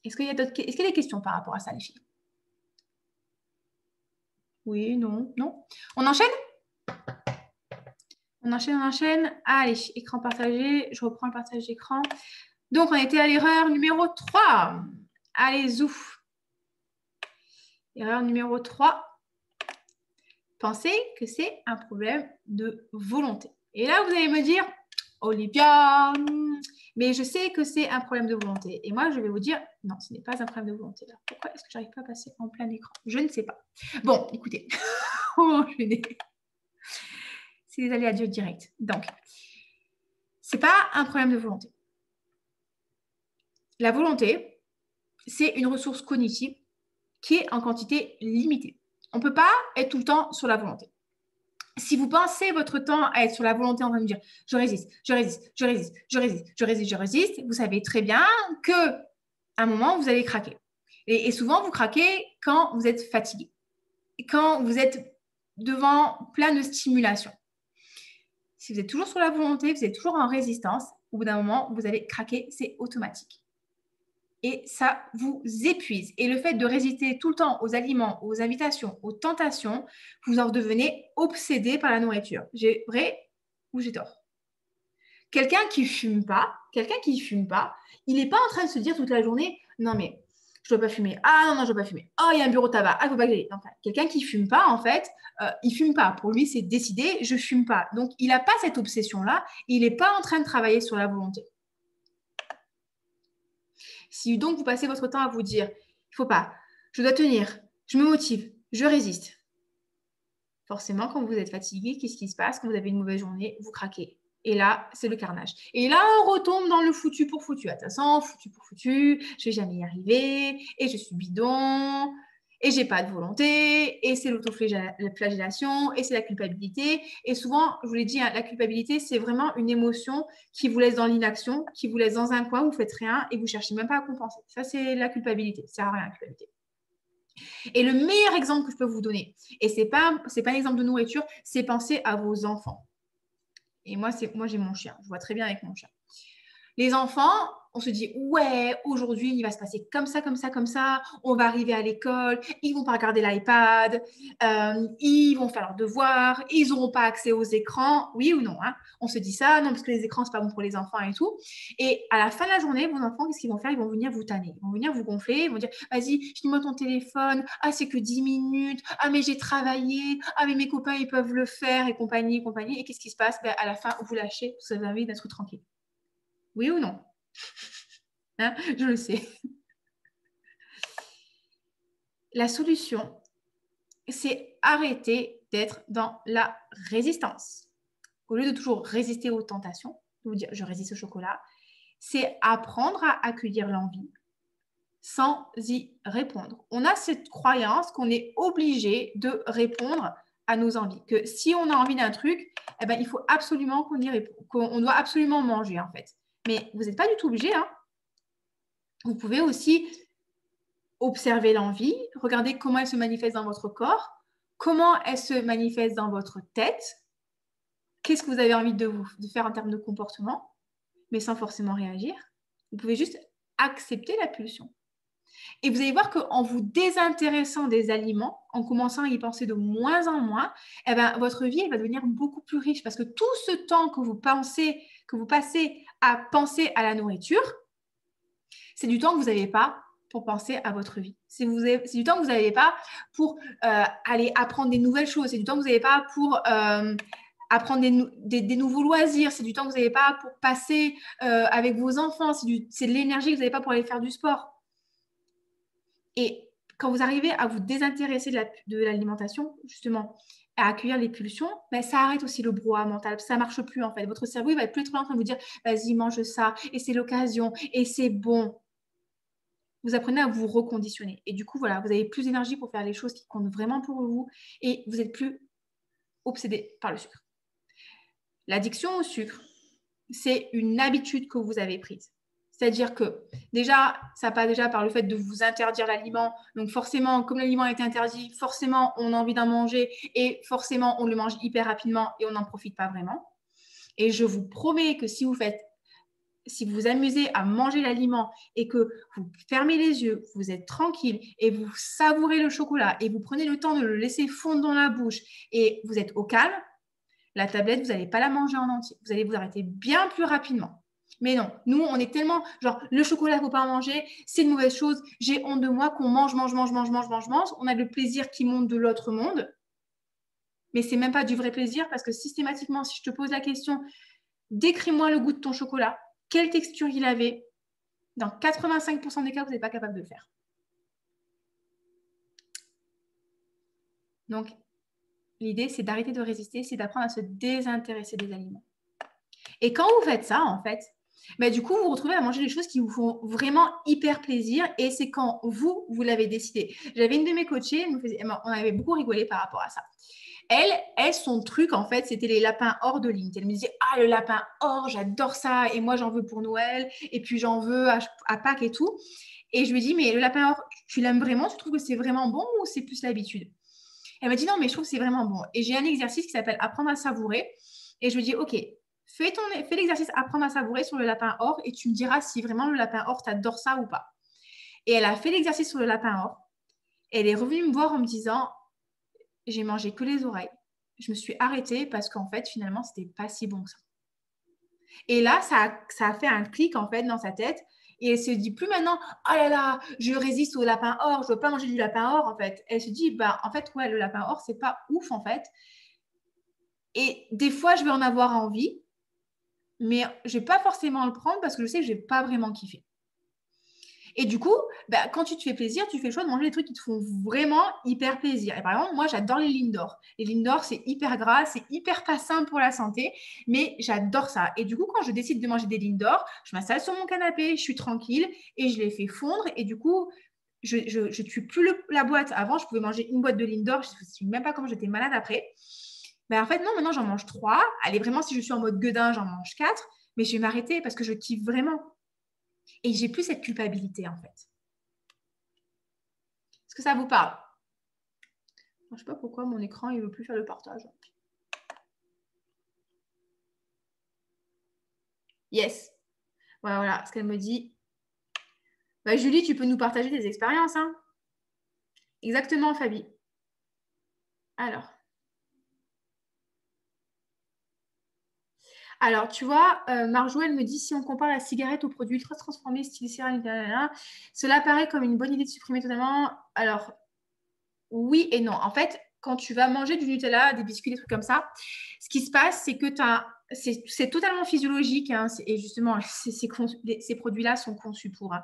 Est-ce qu'il y a des questions par rapport à ça, les filles? Oui, non, non. On enchaîne? On enchaîne. Allez, écran partagé. Je reprends le partage d'écran. Donc, on était à l'erreur numéro 3. Allez, zouf. Erreur numéro 3. Pensez que c'est un problème de volonté. Et là, vous allez me dire, Olivia, mais je sais que c'est un problème de volonté. Et moi, je vais vous dire, non, ce n'est pas un problème de volonté. Là. Pourquoi est-ce que je n'arrive pas à passer en plein écran? Je ne sais pas. Bon, écoutez, on va enchaîner. C'est les aléas du direct. Donc, ce n'est pas un problème de volonté. La volonté, c'est une ressource cognitive qui est en quantité limitée. On ne peut pas être tout le temps sur la volonté. Si vous pensez votre temps à être sur la volonté en train de dire je résiste, je résiste, je résiste, je résiste, je résiste, je résiste, vous savez très bien qu'à un moment, vous allez craquer. Et souvent, vous craquez quand vous êtes fatigué, quand vous êtes devant plein de stimulations. Si vous êtes toujours sur la volonté, vous êtes toujours en résistance, au bout d'un moment, vous allez craquer, c'est automatique. Et ça vous épuise. Et le fait de résister tout le temps aux aliments, aux invitations, aux tentations, vous en devenez obsédé par la nourriture. J'ai vrai ou j'ai tort? Quelqu'un qui fume pas, il n'est pas en train de se dire toute la journée, non mais je ne dois pas fumer. Ah non, non, je ne dois pas fumer. Oh, il y a un bureau de tabac. Ah, il ne faut pas que j'aille. Quelqu'un qui ne fume pas, en fait, il ne fume pas. Pour lui, c'est décidé, je ne fume pas. Donc, il n'a pas cette obsession-là. Il n'est pas en train de travailler sur la volonté. Si donc vous passez votre temps à vous dire, il ne faut pas, je dois tenir, je me motive, je résiste. Forcément, quand vous êtes fatigué, qu'est-ce qui se passe? Quand vous avez une mauvaise journée, vous craquez. Et là, c'est le carnage. Et là, on retombe dans le foutu pour foutu. Attention, foutu pour foutu, je ne vais jamais y arriver, et je suis bidon, et j'ai pas de volonté, et c'est l'autoflagellation, et c'est la culpabilité. Et souvent, je vous l'ai dit, hein, la culpabilité, c'est vraiment une émotion qui vous laisse dans l'inaction, qui vous laisse dans un coin, vous ne faites rien, et vous ne cherchez même pas à compenser. Ça, c'est la culpabilité. Ça sert à rien, la culpabilité. Et le meilleur exemple que je peux vous donner, et ce n'est pas un exemple de nourriture, c'est penser à vos enfants. Et moi, j'ai mon chien. Je vois très bien avec mon chien. Les enfants, on se dit, ouais, aujourd'hui, il va se passer comme ça, comme ça, comme ça. On va arriver à l'école, ils ne vont pas regarder l'iPad, ils vont faire leurs devoirs, ils n'auront pas accès aux écrans. Oui ou non, hein? On se dit ça, non, parce que les écrans, ce n'est pas bon pour les enfants et tout. Et à la fin de la journée, vos enfants, qu'est-ce qu'ils vont faire? Ils vont venir vous tanner. Ils vont venir vous gonfler. Ils vont dire, vas-y, finis-moi ton téléphone. Ah, c'est que 10 minutes. Ah, mais j'ai travaillé. Ah, mais mes copains, ils peuvent le faire et compagnie, compagnie. Et qu'est-ce qui se passe? Ben, à la fin, vous lâchez. Vous avez envie d'être tranquille. Oui ou non? Hein, je le sais. La solution, c'est arrêter d'être dans la résistance. Au lieu de toujours résister aux tentations, de vous dire je résiste au chocolat, c'est apprendre à accueillir l'envie sans y répondre. On a cette croyance qu'on est obligé de répondre à nos envies, que si on a envie d'un truc, eh ben, il faut absolument qu'on y réponde, qu'on doit absolument manger en fait. Mais vous n'êtes pas du tout obligé, hein. Vous pouvez aussi observer l'envie, regardez comment elle se manifeste dans votre corps, comment elle se manifeste dans votre tête, qu'est-ce que vous avez envie de faire en termes de comportement, mais sans forcément réagir. Vous pouvez juste accepter la pulsion. Et vous allez voir qu'en vous désintéressant des aliments, en commençant à y penser de moins en moins, eh ben, votre vie elle va devenir beaucoup plus riche parce que tout ce temps que vous passez à penser à la nourriture, c'est du temps que vous n'avez pas pour penser à votre vie. C'est du temps que vous n'avez pas pour aller apprendre des nouvelles choses. C'est du temps que vous n'avez pas pour apprendre des nouveaux loisirs. C'est du temps que vous n'avez pas pour passer avec vos enfants. C'est de l'énergie que vous n'avez pas pour aller faire du sport. Et quand vous arrivez à vous désintéresser de l'alimentation, justement, à accueillir les pulsions, ben, ça arrête aussi le brouhaha mental. Ça ne marche plus en fait. Votre cerveau il va être plus trop en train de vous dire vas-y, mange ça, et c'est l'occasion, et c'est bon. Vous apprenez à vous reconditionner. Et du coup, voilà, vous avez plus d'énergie pour faire les choses qui comptent vraiment pour vous et vous n'êtes plus obsédé par le sucre. L'addiction au sucre, c'est une habitude que vous avez prise. C'est-à-dire que déjà, ça passe déjà par le fait de vous interdire l'aliment. Donc forcément, comme l'aliment est interdit, forcément, on a envie d'en manger et forcément, on le mange hyper rapidement et on n'en profite pas vraiment. Et je vous promets que si vous vous amusez à manger l'aliment et que vous fermez les yeux, vous êtes tranquille et vous savourez le chocolat et vous prenez le temps de le laisser fondre dans la bouche et vous êtes au calme, la tablette, vous n'allez pas la manger en entier. Vous allez vous arrêter bien plus rapidement. Mais non, nous, on est tellement genre le chocolat, il ne faut pas en manger, c'est une mauvaise chose, j'ai honte de moi qu'on mange. On a le plaisir qui monte de l'autre monde. Mais ce n'est même pas du vrai plaisir parce que systématiquement, si je te pose la question, décris-moi le goût de ton chocolat, quelle texture il avait, dans 85% des cas, vous n'êtes pas capable de le faire. Donc, l'idée, c'est d'arrêter de résister, c'est d'apprendre à se désintéresser des aliments. Et quand vous faites ça, en fait, bah, du coup, vous vous retrouvez à manger des choses qui vous font vraiment hyper plaisir et c'est quand vous l'avez décidé. J'avais une de mes coachées, on avait beaucoup rigolé par rapport à ça. Elle, son truc, en fait, c'était les lapins or de Lindt. Elle me disait, ah, le lapin or, j'adore ça. Et moi, j'en veux pour Noël. Et puis, j'en veux à Pâques et tout. Et je lui dis, mais le lapin or, tu l'aimes vraiment? Tu trouves que c'est vraiment bon ou c'est plus l'habitude? Elle m'a dit, non, mais je trouve que c'est vraiment bon. Et j'ai un exercice qui s'appelle apprendre à savourer. Et je lui dis, OK, fais l'exercice apprendre à savourer sur le lapin or et tu me diras si vraiment le lapin or, t'adores ça ou pas. Et elle a fait l'exercice sur le lapin or. Elle est revenue me voir en me disant, j'ai mangé que les oreilles. Je me suis arrêtée parce qu'en fait, finalement, c'était pas si bon que ça. Et là, ça a fait un clic en fait dans sa tête. Et elle se dit plus maintenant, oh là là, je résiste au lapin or, je ne veux pas manger du lapin or en fait. Elle se dit, bah en fait, ouais, le lapin or, c'est pas ouf en fait. Et des fois, je vais en avoir envie, mais je ne vais pas forcément le prendre parce que je sais que je n'ai pas vraiment kiffé. Et du coup, bah, quand tu te fais plaisir, tu fais le choix de manger des trucs qui te font vraiment hyper plaisir. Et par exemple, moi, j'adore les Lindor. Les Lindor, c'est hyper gras, c'est hyper pas sain pour la santé, mais j'adore ça. Et du coup, quand je décide de manger des Lindor, je m'installe sur mon canapé, je suis tranquille et je les fais fondre. Et du coup, je ne tue plus la boîte. Avant, je pouvais manger une boîte de Lindor. Je ne sais même pas comment j'étais malade après. Ben, en fait, non, maintenant, j'en mange 3. Allez, vraiment, si je suis en mode gueudin, j'en mange 4. Mais je vais m'arrêter parce que je kiffe vraiment. Et j'ai plus cette culpabilité, en fait. Est-ce que ça vous parle? Je ne sais pas pourquoi mon écran, il ne veut plus faire le partage. Yes. Voilà ce qu'elle me dit. Bah, Julie, tu peux nous partager des expériences. Hein. Exactement, Fabi. Alors, tu vois, Marjo, elle me dit, si on compare la cigarette aux produits ultra transformés, style céréales, cela paraît comme une bonne idée de supprimer totalement. Alors, oui et non. En fait, quand tu vas manger du Nutella, des biscuits, des trucs comme ça, ce qui se passe, c'est que c'est totalement physiologique. Hein, et justement, ces produits-là sont conçus pour. Hein.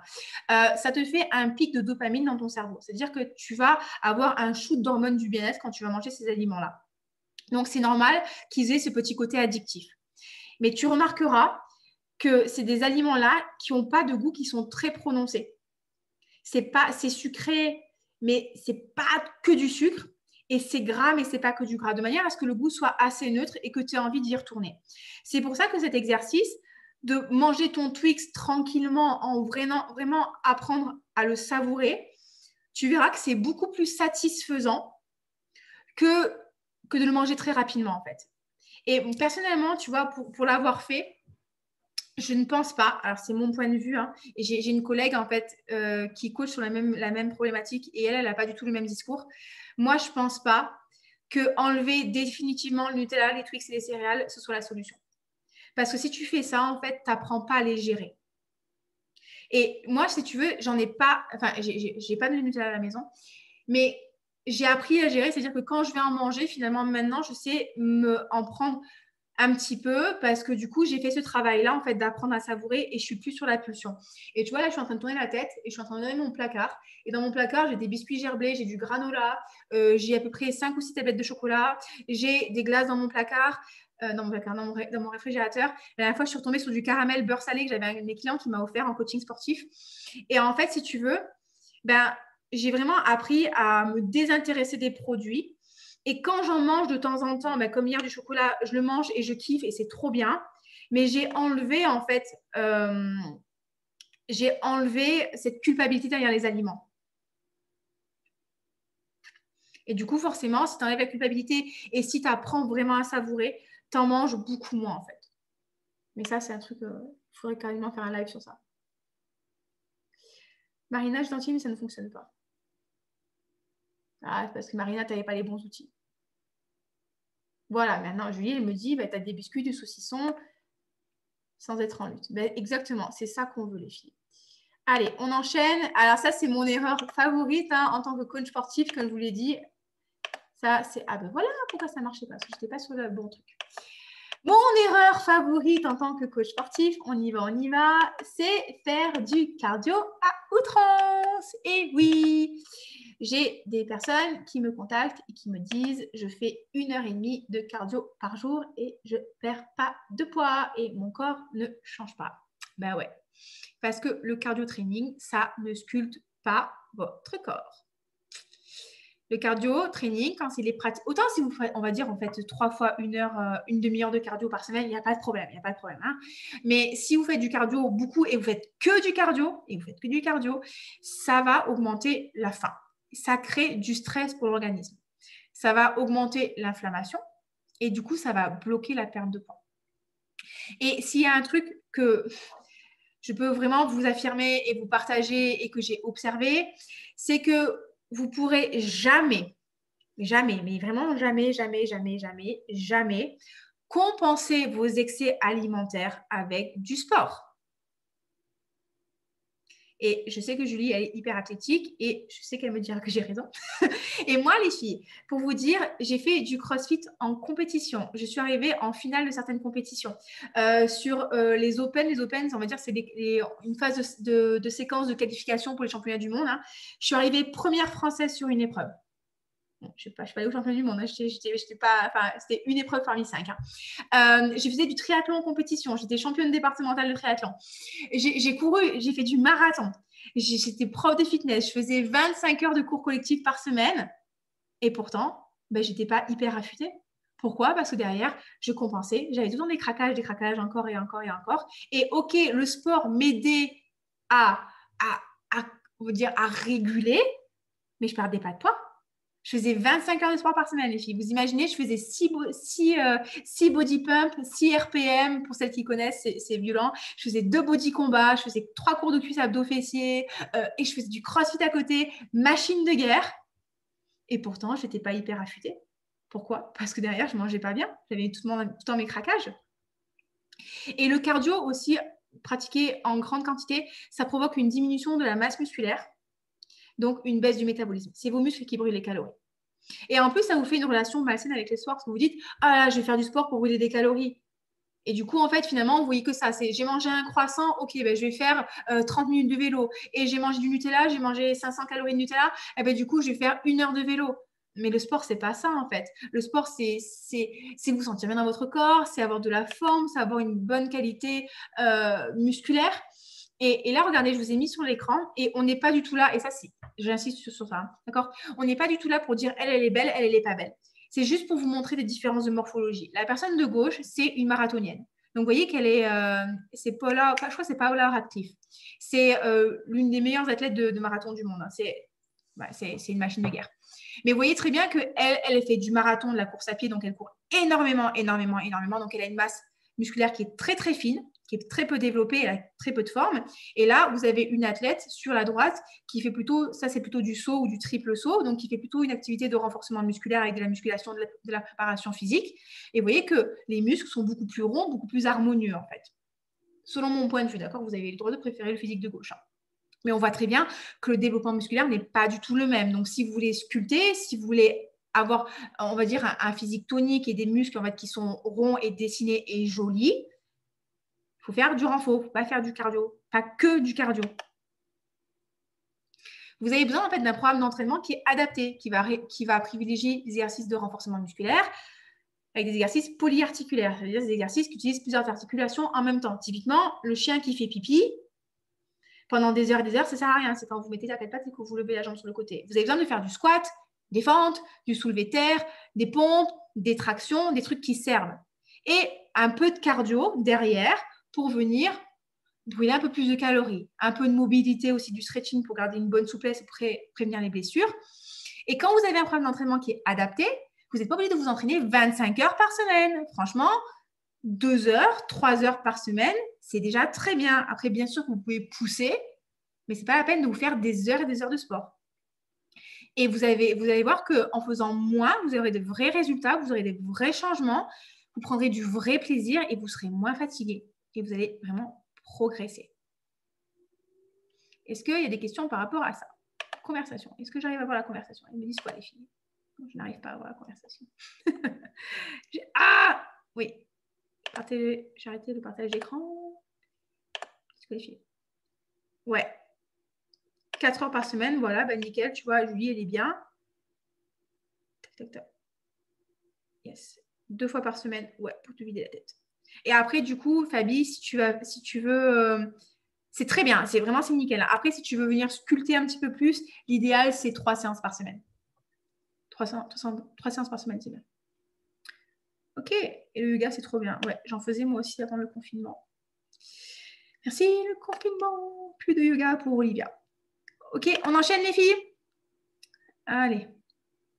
Ça te fait un pic de dopamine dans ton cerveau. C'est-à-dire que tu vas avoir un shoot d'hormones du bien-être quand tu vas manger ces aliments-là. Donc, c'est normal qu'ils aient ce petit côté addictif. Mais tu remarqueras que c'est des aliments-là qui n'ont pas de goût, qui sont très prononcés. C'est sucré, mais c'est pas que du sucre. Et c'est gras, mais c'est pas que du gras. De manière à ce que le goût soit assez neutre et que tu aies envie d'y retourner. C'est pour ça que cet exercice de manger ton Twix tranquillement, en vraiment apprendre à le savourer, tu verras que c'est beaucoup plus satisfaisant que de le manger très rapidement, en fait. Et personnellement, tu vois, pour l'avoir fait, je ne pense pas, alors c'est mon point de vue, hein, et j'ai une collègue en fait qui coach sur la même problématique et elle n'a pas du tout le même discours. Moi, je ne pense pas que enlever définitivement le Nutella, les Twix et les céréales, ce soit la solution. Parce que si tu fais ça, en fait, tu n'apprends pas à les gérer. Et moi, si tu veux, j'en ai pas, enfin, j'ai pas de Nutella à la maison, mais j'ai appris à gérer, c'est-à-dire que quand je vais en manger, finalement, maintenant, je sais en prendre un petit peu parce que du coup, j'ai fait ce travail-là, en fait, d'apprendre à savourer et je suis plus sur la pulsion. Et tu vois, là, je suis en train de tourner la tête et je suis en train de regarder mon placard. Et dans mon placard, j'ai des biscuits gerblés, j'ai du granola, j'ai à peu près 5 ou 6 tablettes de chocolat, j'ai des glaces dans mon placard, dans mon réfrigérateur. La dernière fois, je suis retombée sur du caramel beurre salé que j'avais un de mes clients qui m'a offert en coaching sportif. Et en fait, si tu veux, ben, j'ai vraiment appris à me désintéresser des produits. Et quand j'en mange de temps en temps, ben, comme hier du chocolat, je le mange et je kiffe et c'est trop bien. Mais j'ai enlevé en fait, cette culpabilité derrière les aliments. Et du coup, forcément, si tu enlèves la culpabilité et si tu apprends vraiment à savourer, tu en manges beaucoup moins en fait. Mais ça, c'est un truc, il faudrait carrément faire un live sur ça. Marinage d'entier, mais ça ne fonctionne pas. Ah, c'est parce que Marina, tu n'avais pas les bons outils. Voilà, maintenant, Julie, elle me dit, bah, tu as des biscuits, du saucisson, sans être en lutte. Ben, exactement, c'est ça qu'on veut, les filles. Allez, on enchaîne. Alors ça, c'est mon erreur favorite hein, en tant que coach sportif, comme je vous l'ai dit. Ça, c'est... Ah ben voilà pourquoi ça ne marchait pas, parce que je n'étais pas sur le bon truc. Mon erreur favorite en tant que coach sportif, on y va, c'est faire du cardio à outrance. Et oui, j'ai des personnes qui me contactent et qui me disent je fais 1h30 de cardio par jour et je ne perds pas de poids et mon corps ne change pas. Ben ouais, parce que le cardio training, ça ne sculpte pas votre corps. Le cardio training, quand il est pratique, autant si vous faites, on va dire, en fait 3 fois 1 heure, une demi-heure de cardio par semaine, il n'y a pas de problème, hein. Mais si vous faites du cardio beaucoup et vous faites que du cardio, ça va augmenter la faim. Ça crée du stress pour l'organisme. Ça va augmenter l'inflammation et du coup, ça va bloquer la perte de poids. Et s'il y a un truc que je peux vraiment vous affirmer et vous partager et que j'ai observé, c'est que vous pourrez jamais, mais vraiment jamais compenser vos excès alimentaires avec du sport. Et je sais que Julie, elle est hyper athlétique et je sais qu'elle me dira que j'ai raison. Et moi, les filles, pour vous dire, j'ai fait du CrossFit en compétition. Je suis arrivée en finale de certaines compétitions. Sur les Open, on va dire, c'est une phase de séquence de qualification pour les championnats du monde. Hein. Je suis arrivée première française sur une épreuve. Bon, je ne suis pas allée au championnat du monde. Hein. C'était une épreuve parmi 5. Hein. Je faisais du triathlon en compétition. J'étais championne départementale de triathlon. J'ai couru, j'ai fait du marathon. J'étais prof de fitness. Je faisais 25 heures de cours collectifs par semaine. Et pourtant, je n'étais pas hyper affûtée. Pourquoi? Parce que derrière, je compensais. J'avais tout le temps des craquages encore et encore et encore. Et OK, le sport m'aidait on va dire, à réguler, mais je ne perdais pas de poids. Je faisais 25 heures de sport par semaine, les filles. Vous imaginez, je faisais 6 body pump, 6 RPM. Pour celles qui connaissent, c'est violent. Je faisais 2 body combats, je faisais 3 cours de cuisse abdos fessiers et je faisais du crossfit à côté, machine de guerre. Et pourtant, je n'étais pas hyper affûtée. Pourquoi? Parce que derrière, je ne mangeais pas bien. J'avais tout le temps mes craquages. Et le cardio aussi, pratiqué en grande quantité, ça provoque une diminution de la masse musculaire. Donc, une baisse du métabolisme. C'est vos muscles qui brûlent les calories. Et en plus, ça vous fait une relation malsaine avec les sports parce que vous dites « Ah là, je vais faire du sport pour brûler des calories. » Et du coup, en fait, finalement, vous voyez que ça. C'est j'ai mangé un croissant, ok, je vais faire 30 minutes de vélo. Et j'ai mangé du Nutella, j'ai mangé 500 calories de Nutella. Et du coup, je vais faire 1 heure de vélo. Mais le sport, c'est pas ça, en fait. Le sport, c'est vous sentir bien dans votre corps, c'est avoir de la forme, c'est avoir une bonne qualité musculaire. Et là, regardez, je vous ai mis sur l'écran et on n'est pas du tout là. Et ça, j'insiste sur ça, hein, d'accord? On n'est pas du tout là pour dire elle est belle, elle n'est pas belle. C'est juste pour vous montrer des différences de morphologie. La personne de gauche, c'est une marathonienne. Donc, vous voyez qu'elle est, c'est Paula, je crois que c'est Paula Radcliffe. C'est l'une des meilleures athlètes de marathon du monde. Hein. C'est une machine de guerre. Mais vous voyez très bien qu'elle elle fait du marathon, de la course à pied, donc elle court énormément. Donc, elle a une masse musculaire qui est très, très fine, qui est très peu développée, elle a très peu de forme. Et là, vous avez une athlète sur la droite qui fait plutôt, ça c'est plutôt du saut ou du triple saut, donc qui fait plutôt une activité de renforcement musculaire avec de la musculation, de la préparation physique. Et vous voyez que les muscles sont beaucoup plus ronds, beaucoup plus harmonieux en fait. Selon mon point de vue, d'accord, vous avez le droit de préférer le physique de gauche. Hein. Mais on voit très bien que le développement musculaire n'est pas du tout le même. Donc, si vous voulez sculpter, si vous voulez avoir, on va dire, un physique tonique et des muscles en fait, qui sont ronds et dessinés et jolis, il faut faire du renfort, il ne faut pas faire du cardio, pas que du cardio. Vous avez besoin en fait, d'un programme d'entraînement qui est adapté, qui va privilégier des exercices de renforcement musculaire avec des exercices polyarticulaires, c'est-à-dire des exercices qui utilisent plusieurs articulations en même temps. Typiquement, le chien qui fait pipi, pendant des heures et des heures, ça ne sert à rien. C'est quand vous mettez la quatre pattes et que vous levez la jambe sur le côté. Vous avez besoin de faire du squat, des fentes, du soulevé de terre, des pompes, des tractions, des trucs qui servent. Et un peu de cardio derrière pour venir brûler un peu plus de calories. Un peu de mobilité aussi, du stretching pour garder une bonne souplesse et prévenir les blessures. Et quand vous avez un programme d'entraînement qui est adapté, vous n'êtes pas obligé de vous entraîner 25 heures par semaine. Franchement, 2 heures, 3 heures par semaine, c'est déjà très bien. Après, bien sûr, vous pouvez pousser, mais ce n'est pas la peine de vous faire des heures et des heures de sport. Et vous allez voir qu'en faisant moins, vous aurez de vrais résultats, vous aurez des vrais changements, vous prendrez du vrai plaisir et vous serez moins fatigué. Et vous allez vraiment progresser. Est-ce qu'il y a des questions par rapport à ça? Conversation. Est-ce que j'arrive à voir la conversation? Ils me disent quoi, les filles? Je n'arrive pas à voir la conversation. Ah oui. J'ai arrêté de partager l'écran. Qu'est-ce que les filles? Ouais. 4 heures par semaine, voilà, nickel, tu vois, Julie, elle est bien. Tac, tac, tac. Yes. 2 fois par semaine, ouais, pour te vider la tête. Et après, du coup, Fabi, si tu veux, c'est très bien, c'est nickel. Après, si tu veux venir sculpter un petit peu plus, l'idéal, c'est 3 séances par semaine. 3 séances par semaine, c'est bien. Ok, et le yoga, c'est trop bien. Ouais, j'en faisais moi aussi avant le confinement. Merci, le confinement. Plus de yoga pour Olivia. Ok, on enchaîne les filles? Allez,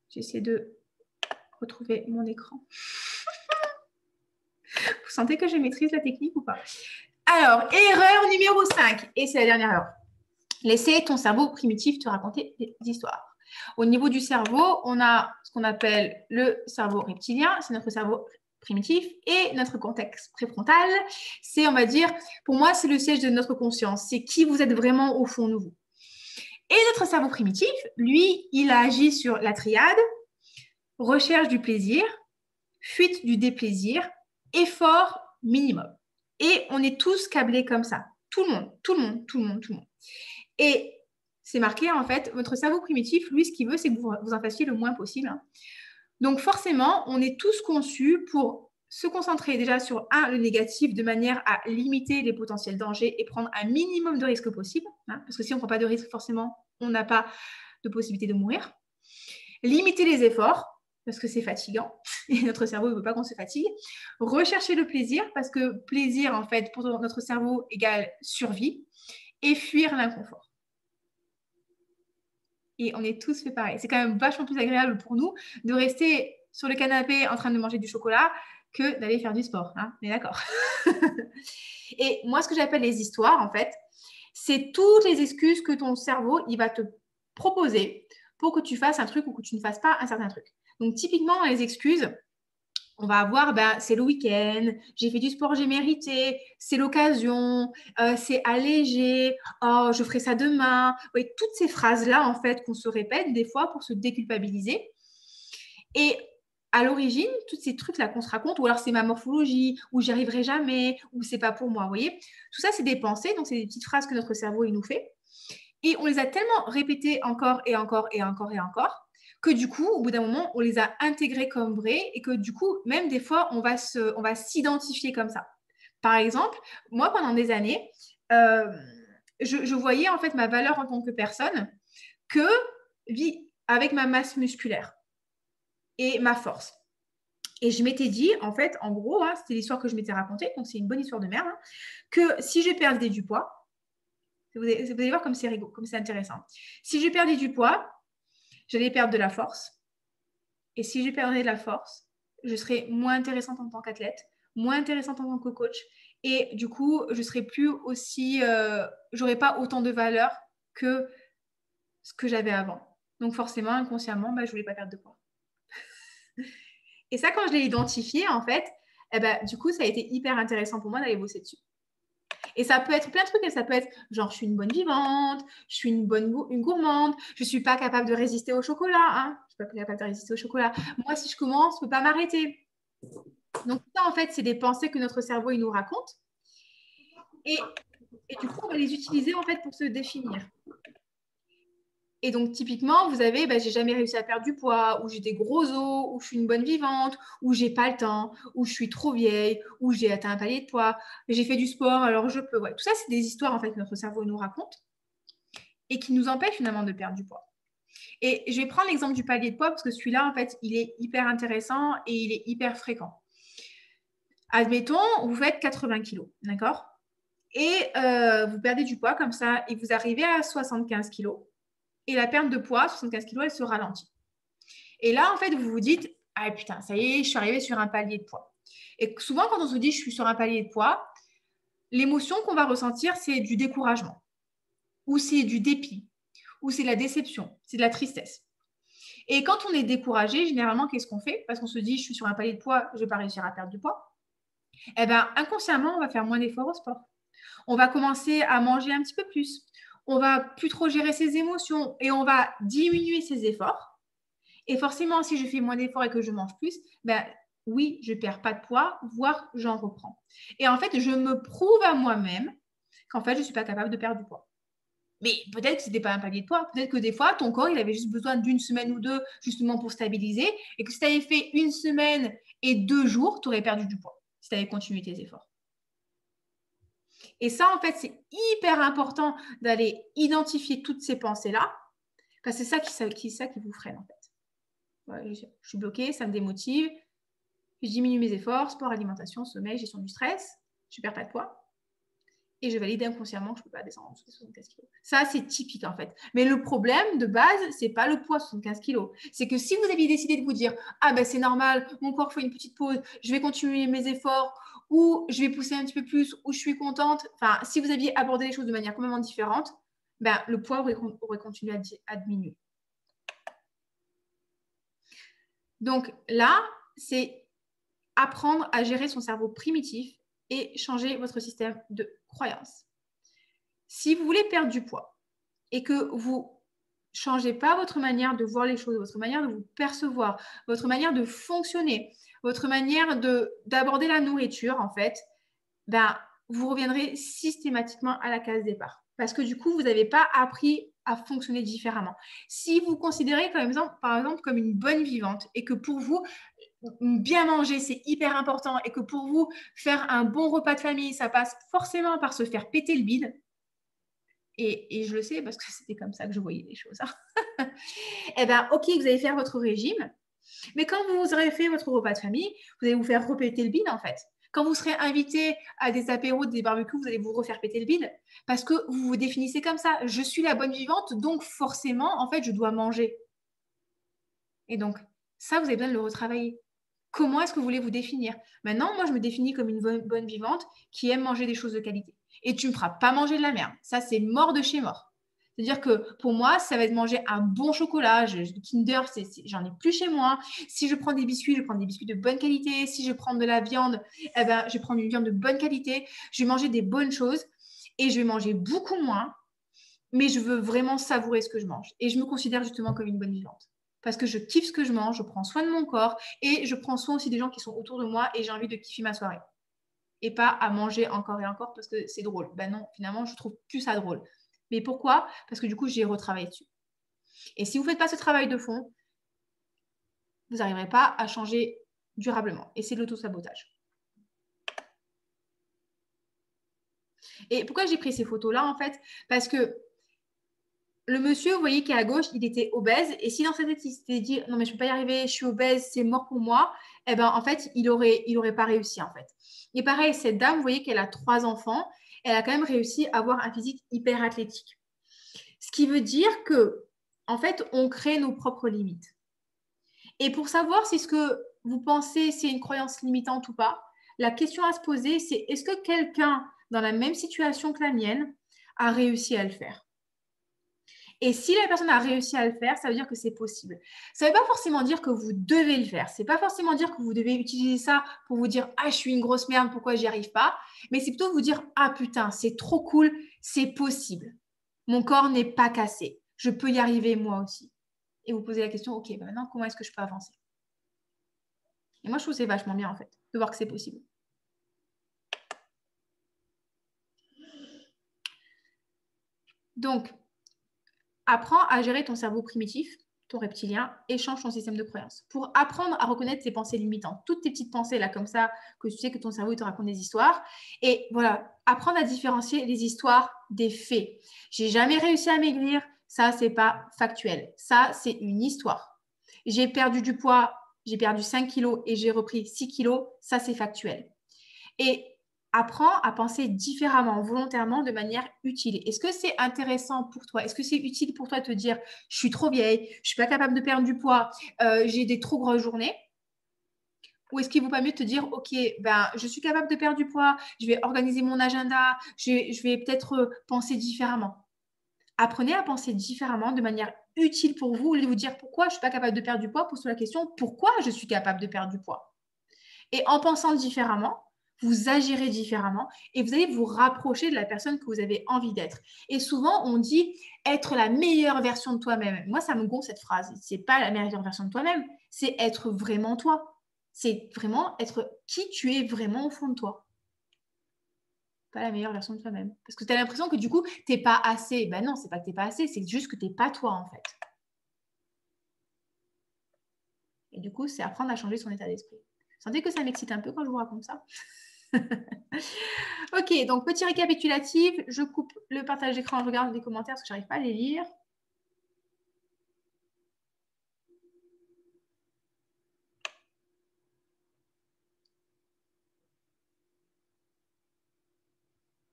j'essaie de retrouver mon écran. Vous sentez que je maîtrise la technique ou pas? Alors, erreur numéro 5, et c'est la dernière erreur. Laisser ton cerveau primitif te raconter des histoires. Au niveau du cerveau, on a ce qu'on appelle le cerveau reptilien, c'est notre cerveau primitif et notre cortex préfrontal, c'est, on va dire, pour moi, c'est le siège de notre conscience. C'est qui vous êtes vraiment au fond de vous. Et notre cerveau primitif, lui, il agit sur la triade, recherche du plaisir, fuite du déplaisir, effort minimum. Et on est tous câblés comme ça. Tout le monde, tout le monde, tout le monde, tout le monde. Et c'est marqué, en fait, votre cerveau primitif, lui, ce qu'il veut, c'est que vous en fassiez le moins possible. Hein. Donc, forcément, on est tous conçus pour se concentrer déjà sur, le négatif, de manière à limiter les potentiels dangers et prendre un minimum de risques possible. Hein, parce que si on ne prend pas de risques, forcément, on n'a pas de possibilité de mourir. Limiter les efforts, parce que c'est fatigant, et notre cerveau ne veut pas qu'on se fatigue. Rechercher le plaisir, parce que plaisir, en fait, pour notre cerveau égale survie. Et fuir l'inconfort. Et on est tous fait pareil. C'est quand même vachement plus agréable pour nous de rester sur le canapé en train de manger du chocolat que d'aller faire du sport. Hein, on est d'accord. Et moi, ce que j'appelle les histoires, en fait, c'est toutes les excuses que ton cerveau, il va te proposer pour que tu fasses un truc ou que tu ne fasses pas un certain truc. Donc, typiquement, les excuses, on va avoir, c'est le week-end, j'ai fait du sport, j'ai mérité, c'est l'occasion, c'est allégé, oh, je ferai ça demain. Oui, toutes ces phrases-là, en fait, qu'on se répète des fois pour se déculpabiliser. Et à l'origine, tous ces trucs-là qu'on se raconte, ou alors c'est ma morphologie, ou j'y arriverai jamais, ou c'est pas pour moi, vous voyez. Tout ça, c'est des pensées, donc c'est des petites phrases que notre cerveau, il nous fait. Et on les a tellement répétées encore et encore et encore et encore, que du coup, au bout d'un moment, on les a intégrés comme vrais et que du coup, même des fois, on va s'identifier comme ça. Par exemple, moi, pendant des années, je voyais en fait ma valeur en tant que personne que avec ma masse musculaire et ma force. Et je m'étais dit, en fait, en gros, hein, c'était l'histoire que je m'étais racontée, donc c'est une bonne histoire de merde, hein, que si je perdais du poids, vous allez voir comme c'est rigolo, comme c'est intéressant. Si je perdais du poids, j'allais perdre de la force. Et si je perdais de la force, je serais moins intéressante en tant qu'athlète, moins intéressante en tant que coach. Et du coup, je serais plus aussi... j'aurais pas autant de valeur que ce que j'avais avant. Donc forcément, inconsciemment, je voulais pas perdre de poids. Et ça, quand je l'ai identifié, en fait, du coup, ça a été hyper intéressant pour moi d'aller bosser dessus. Et ça peut être plein de trucs. Ça peut être genre, je suis une bonne vivante, je suis une gourmande, je ne suis pas capable de résister au chocolat. Hein. Je ne suis pas capable de résister au chocolat. Moi, si je commence, je ne peux pas m'arrêter. Donc, ça, en fait, c'est des pensées que notre cerveau, il nous raconte. Et du coup, on va les utiliser, en fait, pour se définir. Et donc, typiquement, vous avez, j'ai jamais réussi à perdre du poids, ou j'ai des gros os, ou je suis une bonne vivante, ou j'ai pas le temps, ou je suis trop vieille, ou j'ai atteint un palier de poids, j'ai fait du sport, alors je peux. Ouais. Tout ça, c'est des histoires, en fait, que notre cerveau nous raconte et qui nous empêchent finalement de perdre du poids. Et je vais prendre l'exemple du palier de poids parce que celui-là, en fait, il est hyper intéressant et il est hyper fréquent. Admettons, vous faites 80 kilos, d'accord? Et vous perdez du poids comme ça et vous arrivez à 75 kilos. Et la perte de poids, 75 kilos, elle se ralentit. Et là, en fait, vous vous dites, ah putain, ça y est, je suis arrivée sur un palier de poids. Et souvent, quand on se dit, je suis sur un palier de poids, l'émotion qu'on va ressentir, c'est du découragement, ou c'est du dépit, ou c'est de la déception, c'est de la tristesse. Et quand on est découragé, généralement, qu'est-ce qu'on fait? Parce qu'on se dit, je suis sur un palier de poids, je ne vais pas réussir à perdre du poids. Eh bien, inconsciemment, on va faire moins d'efforts au sport. On va commencer à manger un petit peu plus. On va plus trop gérer ses émotions et on va diminuer ses efforts. Et forcément, si je fais moins d'efforts et que je mange plus, oui, je ne perds pas de poids, voire j'en reprends. Et en fait, je me prouve à moi-même qu'en fait, je ne suis pas capable de perdre du poids. Mais peut-être que ce n'était pas un palier de poids. Peut-être que des fois, ton corps, il avait juste besoin d'une semaine ou deux justement pour stabiliser. Et que si tu avais fait 1 semaine et 2 jours, tu aurais perdu du poids si tu avais continué tes efforts. Et ça, en fait, c'est hyper important d'aller identifier toutes ces pensées-là. Parce que c'est ça qui vous freine, en fait. Ouais, je suis bloquée, ça me démotive. Je diminue mes efforts, sport, alimentation, sommeil, gestion du stress. Je ne perds pas de poids. Et je valide inconsciemment que je ne peux pas descendre en dessous de 75 kg. Ça, c'est typique en fait. Mais le problème de base, ce n'est pas le poids 75 kg. C'est que si vous aviez décidé de vous dire « Ah c'est normal, mon corps fait une petite pause, je vais continuer mes efforts ou je vais pousser un petit peu plus ou je suis contente », enfin, si vous aviez abordé les choses de manière complètement différente, le poids aurait continué à diminuer. Donc là, c'est apprendre à gérer son cerveau primitif et changer votre système de croyance. Si vous voulez perdre du poids et que vous changez pas votre manière de voir les choses, votre manière de vous percevoir, votre manière de fonctionner, votre manière d'aborder la nourriture, en fait, ben, vous reviendrez systématiquement à la case départ. Parce que du coup, vous n'avez pas appris à fonctionner différemment. Si vous considérez par exemple comme une bonne vivante et que pour vous, bien manger, c'est hyper important et que pour vous, faire un bon repas de famille, ça passe forcément par se faire péter le bide, et je le sais parce que c'était comme ça que je voyais les choses. Eh bien, ok, vous allez faire votre régime, mais quand vous aurez fait votre repas de famille, vous allez vous faire repéter le bide en fait. Quand vous serez invité à des apéros, des barbecues, vous allez vous refaire péter le bide parce que vous vous définissez comme ça. Je suis la bonne vivante, donc forcément, en fait, je dois manger. Et donc, ça, vous avez besoin de le retravailler. Comment est-ce que vous voulez vous définir? Maintenant, moi, je me définis comme une bonne vivante qui aime manger des choses de qualité. Et tu ne me feras pas manger de la merde. Ça, c'est mort de chez mort. C'est-à-dire que pour moi, ça va être manger un bon chocolat. Kinder, j'en ai plus chez moi. Si je prends des biscuits, je prends des biscuits de bonne qualité. Si je prends de la viande, eh ben, je vais prendre une viande de bonne qualité. Je vais manger des bonnes choses et je vais manger beaucoup moins. Mais je veux vraiment savourer ce que je mange. Et je me considère justement comme une bonne vivante. Parce que je kiffe ce que je mange, je prends soin de mon corps et je prends soin aussi des gens qui sont autour de moi et j'ai envie de kiffer ma soirée. Et pas à manger encore et encore parce que c'est drôle. Ben non, finalement, je trouve plus ça drôle. Mais pourquoi? Parce que du coup, j'ai retravaillé dessus. Et si vous ne faites pas ce travail de fond, vous n'arriverez pas à changer durablement. Et c'est de l'auto-sabotage. Et pourquoi j'ai pris ces photos-là, en fait? Parce que le monsieur, vous voyez, qui est à gauche, il était obèse. Et si dans sa tête, il s'était dit, non, mais je ne peux pas y arriver, je suis obèse, c'est mort pour moi, eh ben, en fait, il aurait pas réussi, en fait. Et pareil, cette dame, vous voyez qu'elle a 3 enfants, elle a quand même réussi à avoir un physique hyper athlétique. Ce qui veut dire que, en fait, on crée nos propres limites. Et pour savoir si ce que vous pensez, c'est une croyance limitante ou pas, la question à se poser, c'est est-ce que quelqu'un dans la même situation que la mienne a réussi à le faire? Et si la personne a réussi à le faire, ça veut dire que c'est possible. Ça ne veut pas forcément dire que vous devez le faire. C'est pas forcément dire que vous devez utiliser ça pour vous dire ah je suis une grosse merde, pourquoi j'y arrive pas. Mais c'est plutôt vous dire ah putain c'est trop cool, c'est possible. Mon corps n'est pas cassé. Je peux y arriver moi aussi. Et vous posez la question ok ben maintenant comment est-ce que je peux avancer? Et moi je trouve que c'est vachement bien en fait de voir que c'est possible. Donc apprends à gérer ton cerveau primitif, ton reptilien, et change ton système de croyance. Pour apprendre à reconnaître tes pensées limitantes, toutes tes petites pensées là comme ça, que tu sais que ton cerveau te raconte des histoires. Et voilà, apprendre à différencier les histoires des faits. J'ai jamais réussi à maigrir, ça c'est pas factuel. Ça c'est une histoire. J'ai perdu du poids, j'ai perdu 5 kilos et j'ai repris 6 kilos, ça c'est factuel. Et apprends à penser différemment, volontairement, de manière utile. Est-ce que c'est intéressant pour toi? Est-ce que c'est utile pour toi de te dire je suis trop vieille, je suis pas capable de perdre du poids, j'ai des trop grosses journées? Ou est-ce qu'il ne vaut pas mieux te dire ok, ben, je suis capable de perdre du poids, je vais organiser mon agenda, je vais peut-être penser différemment. Apprenez à penser différemment de manière utile pour vous, au lieu de vous dire pourquoi je ne suis pas capable de perdre du poids, posez la question pourquoi je suis capable de perdre du poids. Et en pensant différemment, vous agirez différemment et vous allez vous rapprocher de la personne que vous avez envie d'être. Et souvent, on dit être la meilleure version de toi-même. Moi, ça me gonfle cette phrase. C'est pas la meilleure version de toi-même, c'est être vraiment toi. C'est vraiment être qui tu es vraiment au fond de toi. Pas la meilleure version de toi-même. Parce que tu as l'impression que du coup, tu n'es pas assez. Ben non, c'est pas que tu n'es pas assez, c'est juste que tu n'es pas toi en fait. Et du coup, c'est apprendre à changer son état d'esprit. Vous sentez que ça m'excite un peu quand je vous raconte ça? Ok, donc petit récapitulatif, je coupe le partage d'écran, je regarde les commentaires parce que je n'arrive pas à les lire.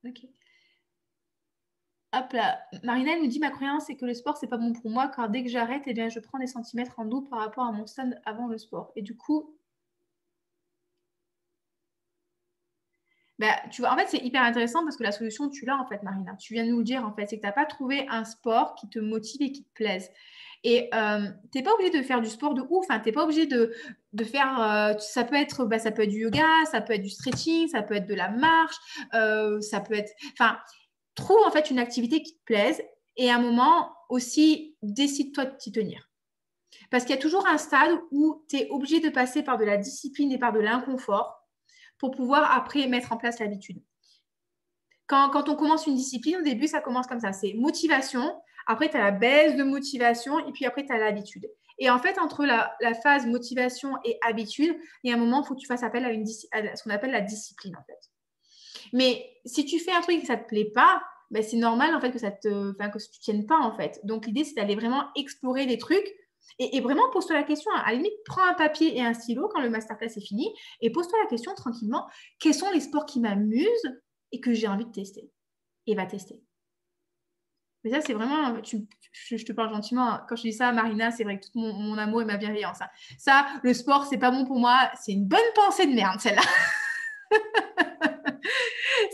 Ok. Hop là, Marina nous dit ma croyance c'est que le sport c'est pas bon pour moi car dès que j'arrête, eh bien, je prends des centimètres en double par rapport à mon stand avant le sport. Et du coup, Bah, tu vois, en fait, c'est hyper intéressant parce que la solution, tu l'as en fait, Marina. Tu viens de nous le dire en fait, c'est que tu n'as pas trouvé un sport qui te motive et qui te plaise. Et tu n'es pas obligé de faire du sport de ouf, hein. Tu n'es pas obligé de faire, ça peut être du yoga, ça peut être du stretching, ça peut être de la marche, ça peut être, enfin, trouve en fait une activité qui te plaise et à un moment aussi, décide-toi de t'y tenir. Parce qu'il y a toujours un stade où tu es obligé de passer par de la discipline et par de l'inconfort pour pouvoir après mettre en place l'habitude. Quand on commence une discipline, au début, ça commence comme ça. C'est motivation, après, tu as la baisse de motivation et puis après, tu as l'habitude. Et en fait, entre la phase motivation et habitude, il y a un moment, il faut que tu fasses appel à ce qu'on appelle la discipline, en fait. Mais si tu fais un truc et que ça ne te plaît pas, ben, c'est normal, en fait, que tu ne tiennes pas, en fait. Donc, l'idée, c'est d'aller vraiment explorer des trucs et vraiment, pose-toi la question. À la limite, prends un papier et un stylo quand le masterclass est fini et pose-toi la question tranquillement. Quels sont les sports qui m'amusent et que j'ai envie de tester? Et va tester. Mais ça, c'est vraiment... je te parle gentiment. Quand je dis ça, Marina, c'est vrai que tout mon amour et ma bienveillance. Hein. Ça, le sport, c'est pas bon pour moi. C'est une bonne pensée de merde, celle-là.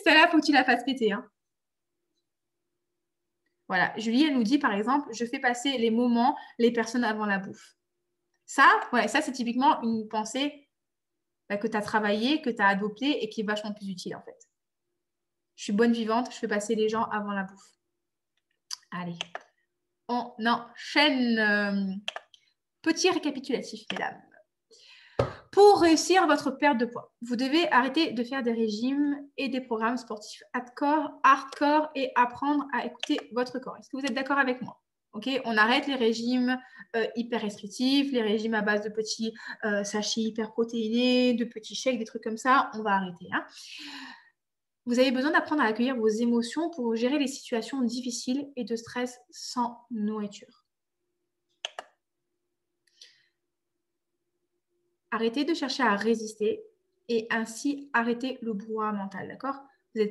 Celle-là, faut que tu la fasses péter. Hein. Voilà. Julie, elle nous dit, par exemple, je fais passer les moments, les personnes avant la bouffe. Ça, ouais, ça, c'est typiquement une pensée que tu as travaillée, que tu as adoptée et qui est vachement plus utile, en fait. Je suis bonne vivante, je fais passer les gens avant la bouffe. Allez, on enchaîne. Petit récapitulatif, mesdames. Pour réussir votre perte de poids, vous devez arrêter de faire des régimes et des programmes sportifs hardcore et apprendre à écouter votre corps. Est-ce que vous êtes d'accord avec moi? Okay, on arrête les régimes hyper restrictifs, les régimes à base de petits sachets hyper protéinés, de petits shakes, des trucs comme ça. On va arrêter. Hein. Vous avez besoin d'apprendre à accueillir vos émotions pour gérer les situations difficiles et de stress sans nourriture. Arrêtez de chercher à résister et ainsi arrêter le brouhaha mental, d'accord?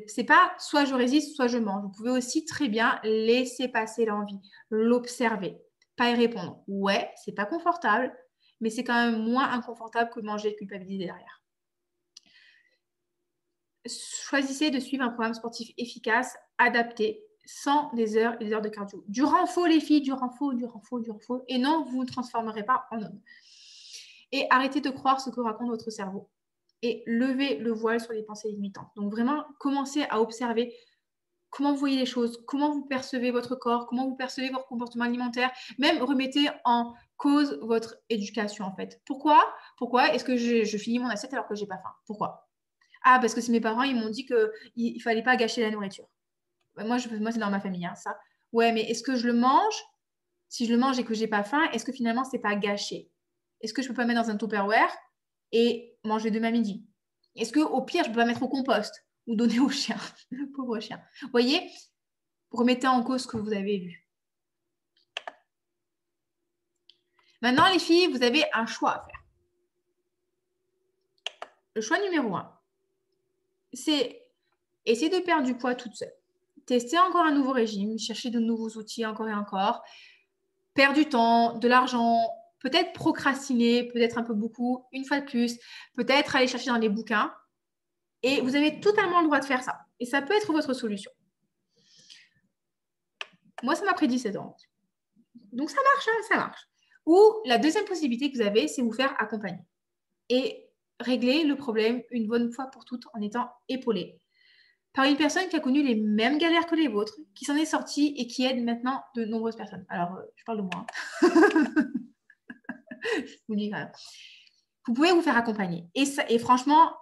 C'est pas soit je résiste, soit je mange. Vous pouvez aussi très bien laisser passer l'envie, l'observer, pas y répondre. Ouais, c'est pas confortable, mais c'est quand même moins inconfortable que manger et culpabiliser derrière. Choisissez de suivre un programme sportif efficace, adapté, sans des heures et des heures de cardio. Du renfort, les filles, du renfort. Et non, vous ne transformerez pas en homme. Et arrêtez de croire ce que raconte votre cerveau. Et levez le voile sur les pensées limitantes. Donc vraiment, commencez à observer comment vous voyez les choses, comment vous percevez votre corps, comment vous percevez votre comportement alimentaire. Même remettez en cause votre éducation, en fait. Pourquoi est-ce que je finis mon assiette alors que j'ai pas faim? Pourquoi? Ah, parce que mes parents, ils m'ont dit qu'il ne fallait pas gâcher la nourriture. Moi, c'est dans ma famille, hein, ça. Ouais, mais est-ce que je le mange? Si je le mange et que j'ai pas faim, est-ce que finalement, c'est pas gâché? Est-ce que je peux pas mettre dans un Tupperware et manger demain midi? Est-ce qu'au pire, je peux pas mettre au compost ou donner au chien? Le pauvre chien. Vous voyez, remettez en cause ce que vous avez lu. Maintenant, les filles, vous avez un choix à faire. Le choix numéro 1, c'est essayer de perdre du poids toute seule. Tester encore un nouveau régime, chercher de nouveaux outils encore et encore, perdre du temps, de l'argent, peut-être procrastiner, peut-être un peu beaucoup, une fois de plus, peut-être aller chercher dans les bouquins. Et vous avez totalement le droit de faire ça. Et ça peut être votre solution. Moi, ça m'a pris 17 ans. Donc, ça marche, hein, ça marche. Ou la deuxième possibilité que vous avez, c'est vous faire accompagner. Et régler le problème une bonne fois pour toutes en étant épaulé par une personne qui a connu les mêmes galères que les vôtres, qui s'en est sortie et qui aide maintenant de nombreuses personnes. Alors, je parle de moi. Hein. Je vous dis quand même. Vous pouvez vous faire accompagner. Et franchement,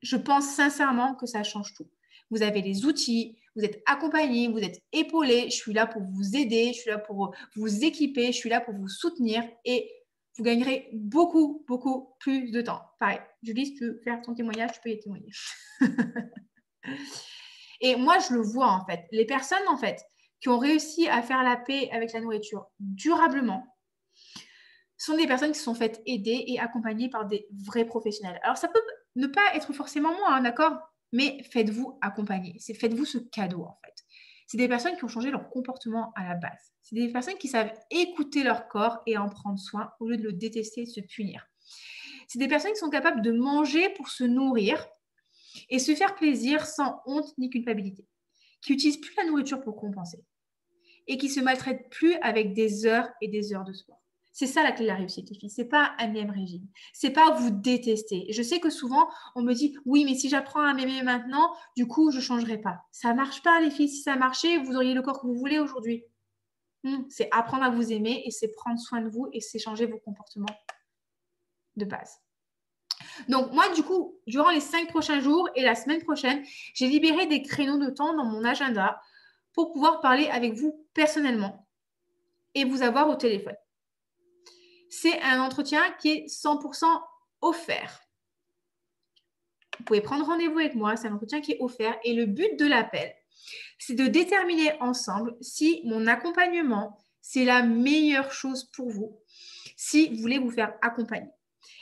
je pense sincèrement que ça change tout. Vous avez les outils, vous êtes accompagné, vous êtes épaulé. Je suis là pour vous aider, je suis là pour vous équiper, je suis là pour vous soutenir et vous gagnerez beaucoup, beaucoup plus de temps. Pareil, Julie, si tu peux faire ton témoignage, tu peux y témoigner. Et moi, je le vois en fait. Les personnes en fait qui ont réussi à faire la paix avec la nourriture durablement sont des personnes qui se sont faites aider et accompagner par des vrais professionnels. Alors, ça peut ne pas être forcément moi, hein, d'accord? Mais faites-vous accompagner. Faites-vous ce cadeau en fait. C'est des personnes qui ont changé leur comportement à la base. C'est des personnes qui savent écouter leur corps et en prendre soin au lieu de le détester et de se punir. C'est des personnes qui sont capables de manger pour se nourrir et se faire plaisir sans honte ni culpabilité, qui n'utilisent plus la nourriture pour compenser et qui ne se maltraitent plus avec des heures et des heures de sport. C'est ça la clé de la réussite, les filles. Ce n'est pas un même régime. Ce n'est pas vous détester. Je sais que souvent, on me dit, oui, mais si j'apprends à m'aimer maintenant, du coup, je ne changerai pas. Ça ne marche pas, les filles. Si ça marchait, vous auriez le corps que vous voulez aujourd'hui. C'est apprendre à vous aimer et c'est prendre soin de vous et c'est changer vos comportements de base. Donc, moi, du coup, durant les 5 prochains jours et la semaine prochaine, j'ai libéré des créneaux de temps dans mon agenda pour pouvoir parler avec vous personnellement et vous avoir au téléphone. C'est un entretien qui est 100% offert. Vous pouvez prendre rendez-vous avec moi, c'est un entretien qui est offert et le but de l'appel, c'est de déterminer ensemble si mon accompagnement, c'est la meilleure chose pour vous, si vous voulez vous faire accompagner.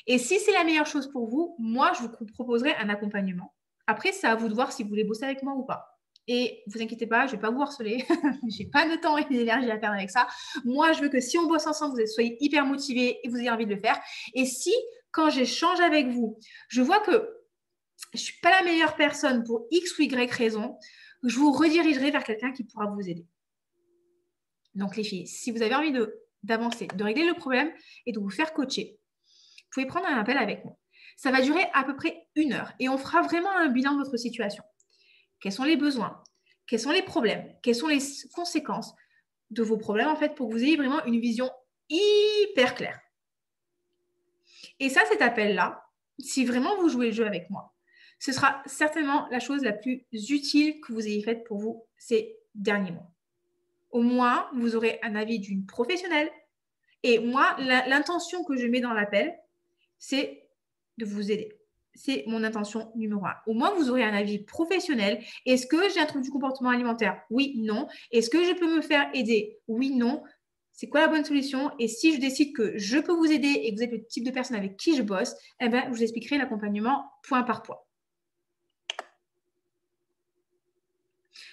Et si c'est la meilleure chose pour vous, moi, je vous proposerai un accompagnement. Après, c'est à vous de voir si vous voulez bosser avec moi ou pas. Et vous inquiétez pas, je ne vais pas vous harceler. Je n'ai pas de temps et d'énergie à perdre avec ça. Moi, je veux que si on bosse ensemble, vous soyez hyper motivés et vous ayez envie de le faire. Et si, quand j'échange avec vous, je vois que je ne suis pas la meilleure personne pour X ou Y raison, je vous redirigerai vers quelqu'un qui pourra vous aider. Donc, les filles, si vous avez envie d'avancer, de régler le problème et de vous faire coacher, vous pouvez prendre un appel avec moi. Ça va durer à peu près 1 heure et on fera vraiment un bilan de votre situation. Quels sont les besoins? Quels sont les problèmes? Quelles sont les conséquences de vos problèmes en fait pour que vous ayez vraiment une vision hyper claire. Et ça, cet appel-là, si vraiment vous jouez le jeu avec moi, ce sera certainement la chose la plus utile que vous ayez faite pour vous ces derniers mois. Au moins, vous aurez un avis d'une professionnelle. Et moi, l'intention que je mets dans l'appel, c'est de vous aider. C'est mon intention numéro 1. Au moins, vous aurez un avis professionnel. Est-ce que j'ai un trouble du comportement alimentaire? Oui, non. Est-ce que je peux me faire aider? Oui, non. C'est quoi la bonne solution? Et si je décide que je peux vous aider et que vous êtes le type de personne avec qui je bosse, eh bien, je vous expliquerai l'accompagnement point par point.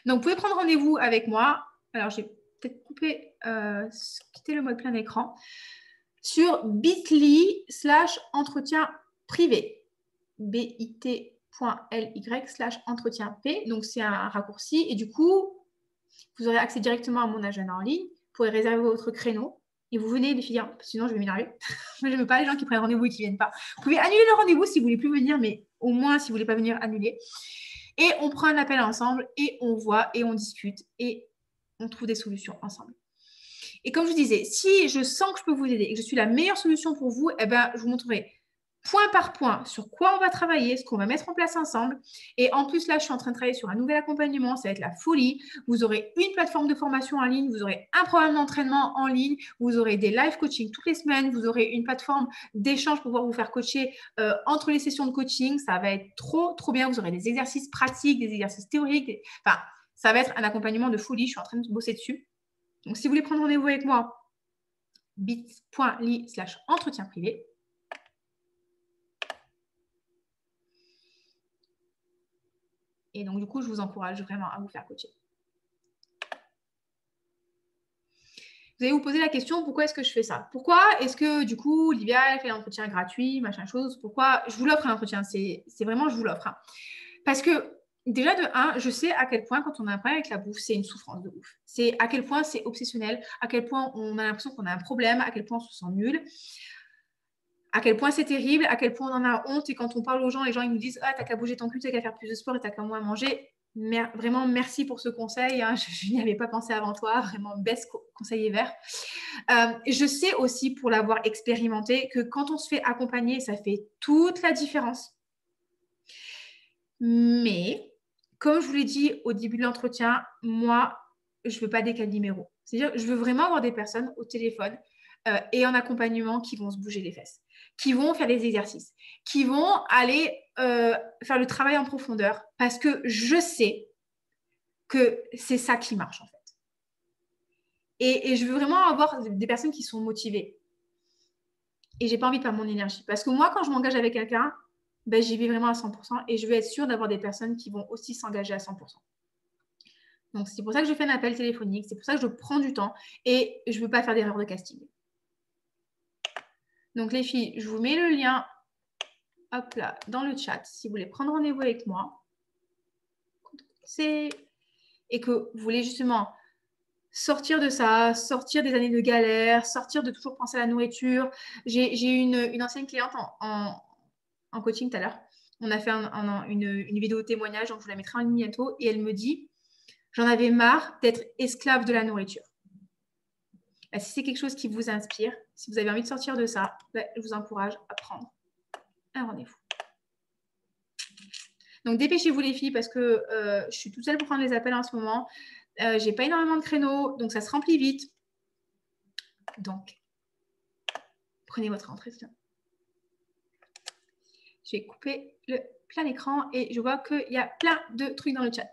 Donc, vous pouvez prendre rendez-vous avec moi. Alors, j'ai peut-être quitté le mode plein écran sur bit.ly/entretien privé. bit.ly/entretien-p. Donc, c'est un raccourci. Et du coup, vous aurez accès directement à mon agenda en ligne. Vous pourrez réserver votre créneau. Et vous venez, les filles, sinon je vais m'énerver. Je n'aime pas les gens qui prennent rendez-vous et qui ne viennent pas. Vous pouvez annuler le rendez-vous si vous ne voulez plus venir, mais au moins, si vous ne voulez pas venir, annuler. Et on prend un appel ensemble et on voit et on discute et on trouve des solutions ensemble. Et comme je disais, si je sens que je peux vous aider et que je suis la meilleure solution pour vous, eh ben, je vous montrerai point par point sur quoi on va travailler, ce qu'on va mettre en place ensemble. Et en plus, là, je suis en train de travailler sur un nouvel accompagnement. Ça va être la folie. Vous aurez une plateforme de formation en ligne. Vous aurez un programme d'entraînement en ligne. Vous aurez des live coaching toutes les semaines. Vous aurez une plateforme d'échange pour pouvoir vous faire coacher entre les sessions de coaching. Ça va être trop, trop bien. Vous aurez des exercices pratiques, des exercices théoriques. Enfin, ça va être un accompagnement de folie. Je suis en train de bosser dessus. Donc, si vous voulez prendre rendez-vous avec moi, bit.ly/entretien privé. Et donc, du coup, je vous encourage vraiment à vous faire coacher. Vous allez vous poser la question, pourquoi est-ce que je fais ça? Pourquoi est-ce que, du coup, Livia, elle fait l'entretien gratuit, machin chose? Pourquoi je vous l'offre un entretien? C'est vraiment, je vous l'offre. Hein. Parce que, déjà, de 1, je sais à quel point, quand on a un problème avec la bouffe, c'est une souffrance de ouf. C'est à quel point c'est obsessionnel, à quel point on a l'impression qu'on a un problème, à quel point on se sent nul. À quel point c'est terrible, à quel point on en a honte. Et quand on parle aux gens, les gens ils nous disent « Ah, t'as qu'à bouger ton cul, t'as qu'à faire plus de sport et t'as qu'à moins manger. » Vraiment, merci pour ce conseil. Hein. Je n'y avais pas pensé avant toi. Vraiment, best conseiller vert. Je sais aussi, pour l'avoir expérimenté, que quand on se fait accompagner, ça fait toute la différence. Mais, comme je vous l'ai dit au début de l'entretien, moi, je ne veux pas des cas de numéro. C'est-à-dire, je veux vraiment avoir des personnes au téléphone et en accompagnement qui vont se bouger les fesses, qui vont faire des exercices, qui vont aller faire le travail en profondeur parce que je sais que c'est ça qui marche en fait. Et je veux vraiment avoir des personnes qui sont motivées. Et j'ai pas envie de perdre mon énergie. Parce que moi, quand je m'engage avec quelqu'un, ben, j'y vais vraiment à 100% et je veux être sûre d'avoir des personnes qui vont aussi s'engager à 100%. Donc, c'est pour ça que je fais un appel téléphonique, c'est pour ça que je prends du temps et je ne veux pas faire d'erreur de casting. Donc, les filles, je vous mets le lien hop là, dans le chat, si vous voulez prendre rendez-vous avec moi, et que vous voulez justement sortir de ça, sortir des années de galère, sortir de toujours penser à la nourriture. J'ai eu une ancienne cliente en coaching tout à l'heure. On a fait une vidéo témoignage, donc je vous la mettrai en ligne bientôt. Et elle me dit, j'en avais marre d'être esclave de la nourriture. Bah, si c'est quelque chose qui vous inspire, si vous avez envie de sortir de ça, bah, je vous encourage à prendre un rendez-vous. Donc, dépêchez-vous les filles parce que je suis toute seule pour prendre les appels en ce moment. J'ai pas énormément de créneaux, donc ça se remplit vite. Donc, prenez votre entretien. Je vais couper le plein écran et je vois qu'il y a plein de trucs dans le chat.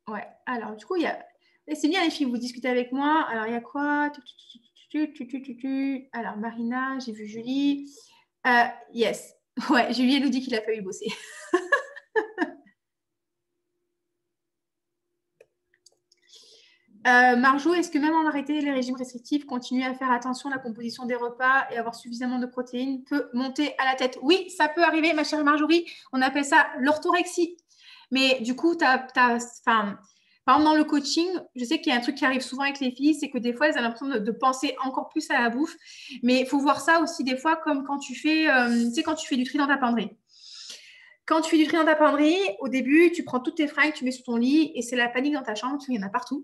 Ouais, alors du coup, il y a... C'est bien les filles, vous discutez avec moi. Alors, il y a quoi? Alors, Marina, j'ai vu Julie. Yes. Ouais, Julie, elle nous dit qu'il a fallu bosser. Marjo, est-ce que même en arrêter les régimes restrictifs, continuer à faire attention à la composition des repas et avoir suffisamment de protéines peut monter à la tête? Oui, ça peut arriver, ma chère Marjorie. On appelle ça l'orthorexie. Mais du coup, par exemple, dans le coaching, je sais qu'il y a un truc qui arrive souvent avec les filles, c'est que des fois, elles ont l'impression de penser encore plus à la bouffe. Mais il faut voir ça aussi des fois comme quand tu fais, quand tu fais du tri dans ta penderie. Quand tu fais du tri dans ta penderie, au début, tu prends toutes tes fringues, tu mets sous ton lit et c'est la panique dans ta chambre, parce qu'il y en a partout.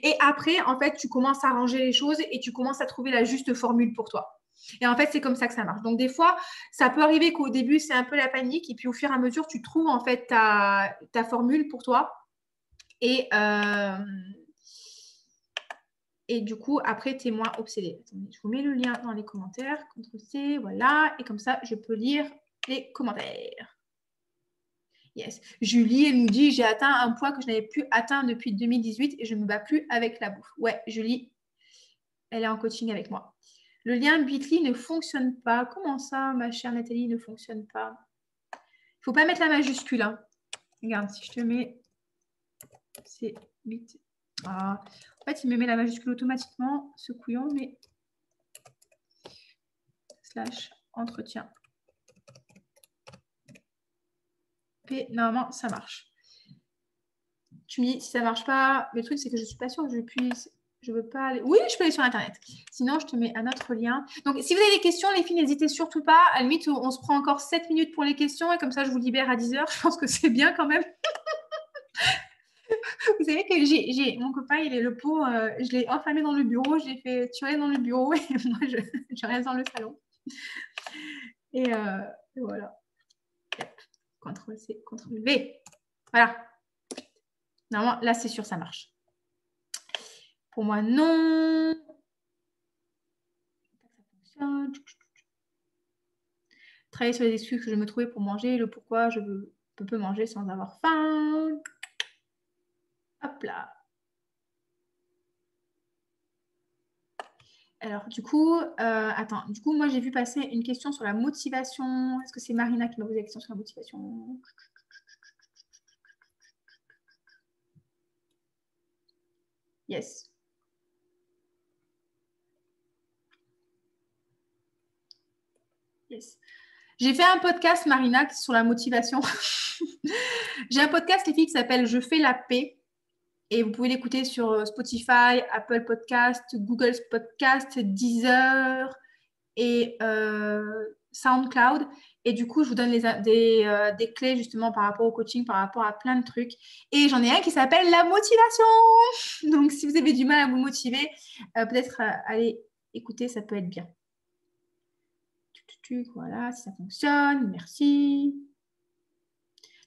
Et après, en fait, tu commences à ranger les choses et tu commences à trouver la juste formule pour toi. Et en fait, c'est comme ça que ça marche. Donc, des fois, ça peut arriver qu'au début, c'est un peu la panique et puis au fur et à mesure, tu trouves en fait ta formule pour toi. Et du coup, après, tu es moins obsédé. Attendez, je vous mets le lien dans les commentaires. CTRL-C, voilà. Et comme ça, je peux lire les commentaires. Yes. Julie, elle nous dit, j'ai atteint un poids que je n'avais plus atteint depuis 2018 et je ne me bats plus avec la bouffe. Ouais, Julie, elle est en coaching avec moi. Le lien Bitly ne fonctionne pas. Comment ça, ma chère Nathalie, ne fonctionne pas? Il ne faut pas mettre la majuscule. Hein. Regarde, si je te mets... C'est vite. Ah. En fait, il me met la majuscule automatiquement, ce couillon, mais... / entretien. Et normalement, ça marche. Tu me dis si ça ne marche pas. Le truc, c'est que je ne suis pas sûre que je puisse... Je ne veux pas aller... Oui, je peux aller sur Internet. Sinon, je te mets un autre lien. Donc, si vous avez des questions, les filles, n'hésitez surtout pas. À la limite, on se prend encore 7 minutes pour les questions et comme ça, je vous libère à 10 h. Je pense que c'est bien quand même. Vous savez que j'ai mon copain, il est le pot. Je l'ai enfermé dans le bureau. Je l'ai fait tuer dans le bureau et moi, je reste dans le salon. Et voilà. CTRL-C, CTRL-V. Voilà. Normalement, là, c'est sûr, ça marche. Pour moi, non. Ça fonctionne. Travailler sur les excuses que je me trouvais pour manger, le pourquoi je peux manger sans avoir faim. Hop là. Alors, du coup, attends. Du coup, moi, j'ai vu passer une question sur la motivation. Est-ce que c'est Marina qui m'a posé la question sur la motivation? Yes. Yes. J'ai fait un podcast, Marina, sur la motivation. J'ai un podcast, les filles, qui s'appelle Je fais la paix. Et vous pouvez l'écouter sur Spotify, Apple Podcast, Google Podcast, Deezer et SoundCloud. Et du coup, je vous donne des clés justement par rapport au coaching, par rapport à plein de trucs. Et j'en ai un qui s'appelle la motivation. Donc, si vous avez du mal à vous motiver, peut-être aller écouter, ça peut être bien. Voilà, si ça fonctionne, merci.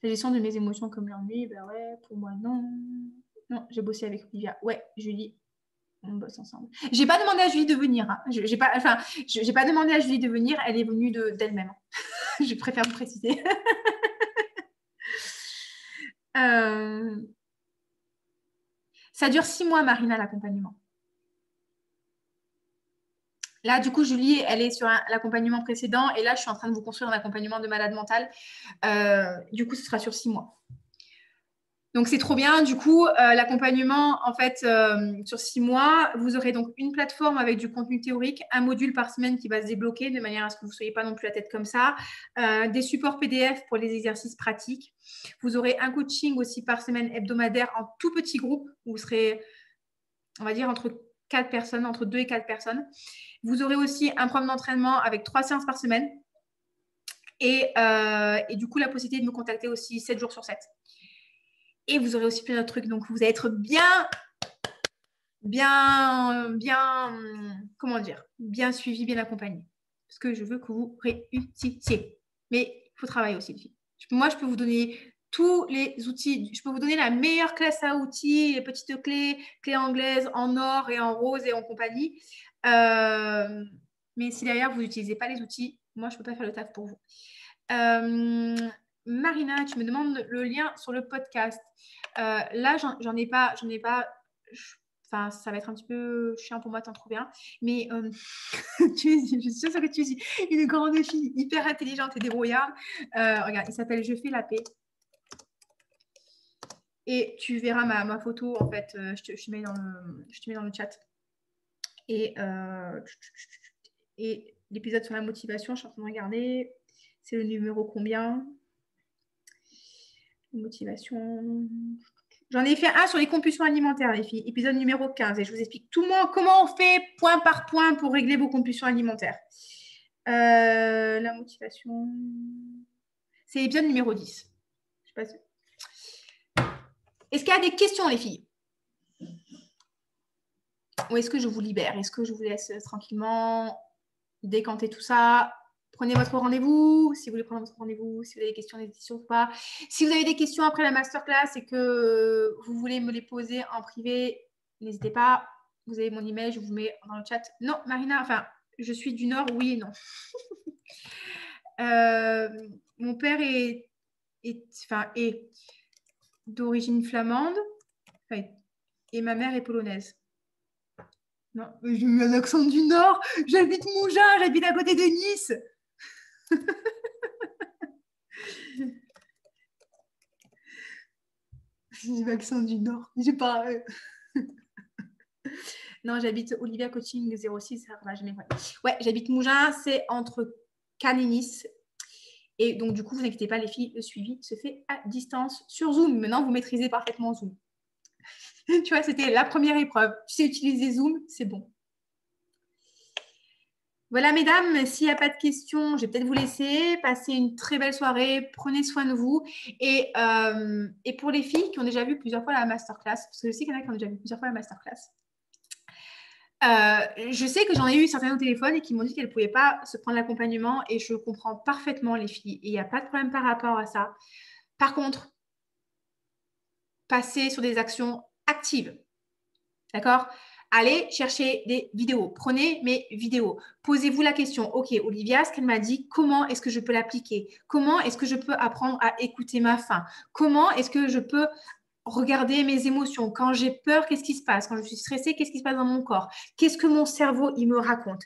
La gestion de mes émotions comme l'ennui, ben ouais, pour moi, non. Non, j'ai bossé avec Olivia. Ouais, Julie, on bosse ensemble. J'ai pas demandé à Julie de venir. Hein. J'ai pas demandé à Julie de venir. Elle est venue d'elle-même. Je préfère vous préciser. Ça dure 6 mois, Marina, l'accompagnement. Là, du coup, Julie, elle est sur l'accompagnement précédent. Et là, je suis en train de vous construire un accompagnement de malade mental. Du coup, ce sera sur 6 mois. Donc, c'est trop bien. Du coup, l'accompagnement, en fait, sur 6 mois, vous aurez donc une plateforme avec du contenu théorique, un module par semaine qui va se débloquer de manière à ce que vous ne soyez pas non plus la tête comme ça, des supports PDF pour les exercices pratiques. Vous aurez un coaching aussi par semaine hebdomadaire en tout petit groupe où vous serez, on va dire, entre 4 personnes, entre 2 et 4 personnes. Vous aurez aussi un programme d'entraînement avec 3 séances par semaine et du coup, la possibilité de me contacter aussi 7 jours sur 7. Et vous aurez aussi plein d'autres trucs. Donc, vous allez être comment dire, bien suivi, bien accompagné. Parce que je veux que vous réussissiez. Mais il faut travailler aussi, les filles. Moi, je peux vous donner tous les outils. Je peux vous donner la meilleure classe à outils, les petites clés anglaises en or et en rose et en compagnie. Mais si derrière, vous n'utilisez pas les outils, moi, je ne peux pas faire le taf pour vous. Marina, tu me demandes le lien sur le podcast. Là, j'en ai pas. Enfin, ça va être un petit peu chiant pour moi, t'en trouver un. Mais je suis sûre que tu es une grande fille hyper intelligente et débrouillarde. Regarde, il s'appelle Je fais la paix. Et tu verras ma photo, en fait, je te mets dans le chat. Et l'épisode sur la motivation, je suis en train de regarder. C'est le numéro combien? Motivation. J'en ai fait un sur les compulsions alimentaires, les filles, épisode numéro 15. Et je vous explique tout le monde comment on fait point par point pour régler vos compulsions alimentaires. La motivation. C'est l'épisode numéro 10. Je sais pas si... Est-ce qu'il y a des questions, les filles? Ou est-ce que je vous libère? Est-ce que je vous laisse tranquillement décanter tout ça? Prenez votre rendez-vous. Si vous voulez prendre votre rendez-vous, si vous avez des questions, n'hésitez surtout pas. Si vous avez des questions après la masterclass et que vous voulez me les poser en privé, n'hésitez pas. Vous avez mon email, je vous mets dans le chat. Non, Marina, enfin, je suis du Nord, oui et non. Mon père est d'origine flamande et ma mère est polonaise. Non, j'ai eu un accent du Nord. J'habite Mougins, j'habite à côté de Nice. J'ai l'accent du Nord. J'ai pas. Non, j'habite Olivia Coaching 06. Ouais, j'habite Mougins, c'est entre Cannes et Nice. Et donc, du coup, vous inquiétez pas, les filles, le suivi se fait à distance sur Zoom. Maintenant, vous maîtrisez parfaitement Zoom. Tu vois, c'était la première épreuve. Tu sais utiliser Zoom, c'est bon. Voilà, mesdames, s'il n'y a pas de questions, je vais peut-être vous laisser. Passer une très belle soirée. Prenez soin de vous. Et pour les filles qui ont déjà vu plusieurs fois la masterclass, parce que je sais qu'il y en a qui ont déjà vu plusieurs fois la masterclass, je sais que j'en ai eu certains au téléphone et qui m'ont dit qu'elles ne pouvaient pas se prendre l'accompagnement et je comprends parfaitement les filles. Et il n'y a pas de problème par rapport à ça. Par contre, passez sur des actions actives. D'accord? Allez chercher des vidéos. Prenez mes vidéos. Posez-vous la question. Ok, Olivia, ce qu'elle m'a dit, comment est-ce que je peux l'appliquer? Comment est-ce que je peux apprendre à écouter ma faim? Comment est-ce que je peux regarder mes émotions? Quand j'ai peur, qu'est-ce qui se passe? Quand je suis stressée, qu'est-ce qui se passe dans mon corps? Qu'est-ce que mon cerveau, il me raconte?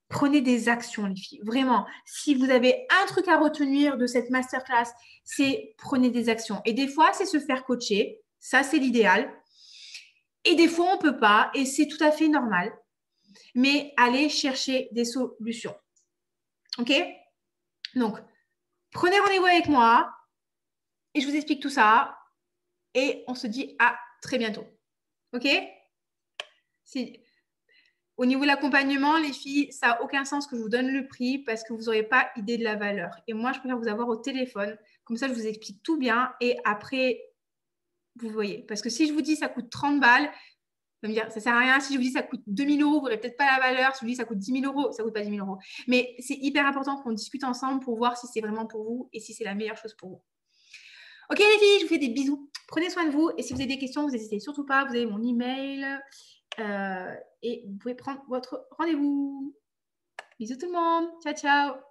Prenez des actions, les filles. Vraiment, si vous avez un truc à retenir de cette masterclass, c'est prenez des actions. Et des fois, c'est se faire coacher. Ça, c'est l'idéal. Et des fois, on ne peut pas, et c'est tout à fait normal. Mais allez chercher des solutions. OK? Donc, prenez rendez-vous avec moi et je vous explique tout ça. Et on se dit à très bientôt. OK? Au niveau de l'accompagnement, les filles, ça n'a aucun sens que je vous donne le prix parce que vous n'aurez pas idée de la valeur. Et moi, je préfère vous avoir au téléphone. Comme ça, je vous explique tout bien. Et après, vous voyez. Parce que si je vous dis ça coûte 30 balles, vous allez me dire, ça ne sert à rien. Si je vous dis ça coûte 2 000 euros, vous n'aurez peut-être pas la valeur. Si je vous dis ça coûte 10 000 euros, ça ne coûte pas 10 000 euros. Mais c'est hyper important qu'on discute ensemble pour voir si c'est vraiment pour vous et si c'est la meilleure chose pour vous. Ok les filles, je vous fais des bisous. Prenez soin de vous. Et si vous avez des questions, vous n'hésitez surtout pas. Vous avez mon email et vous pouvez prendre votre rendez-vous. Bisous tout le monde. Ciao, ciao.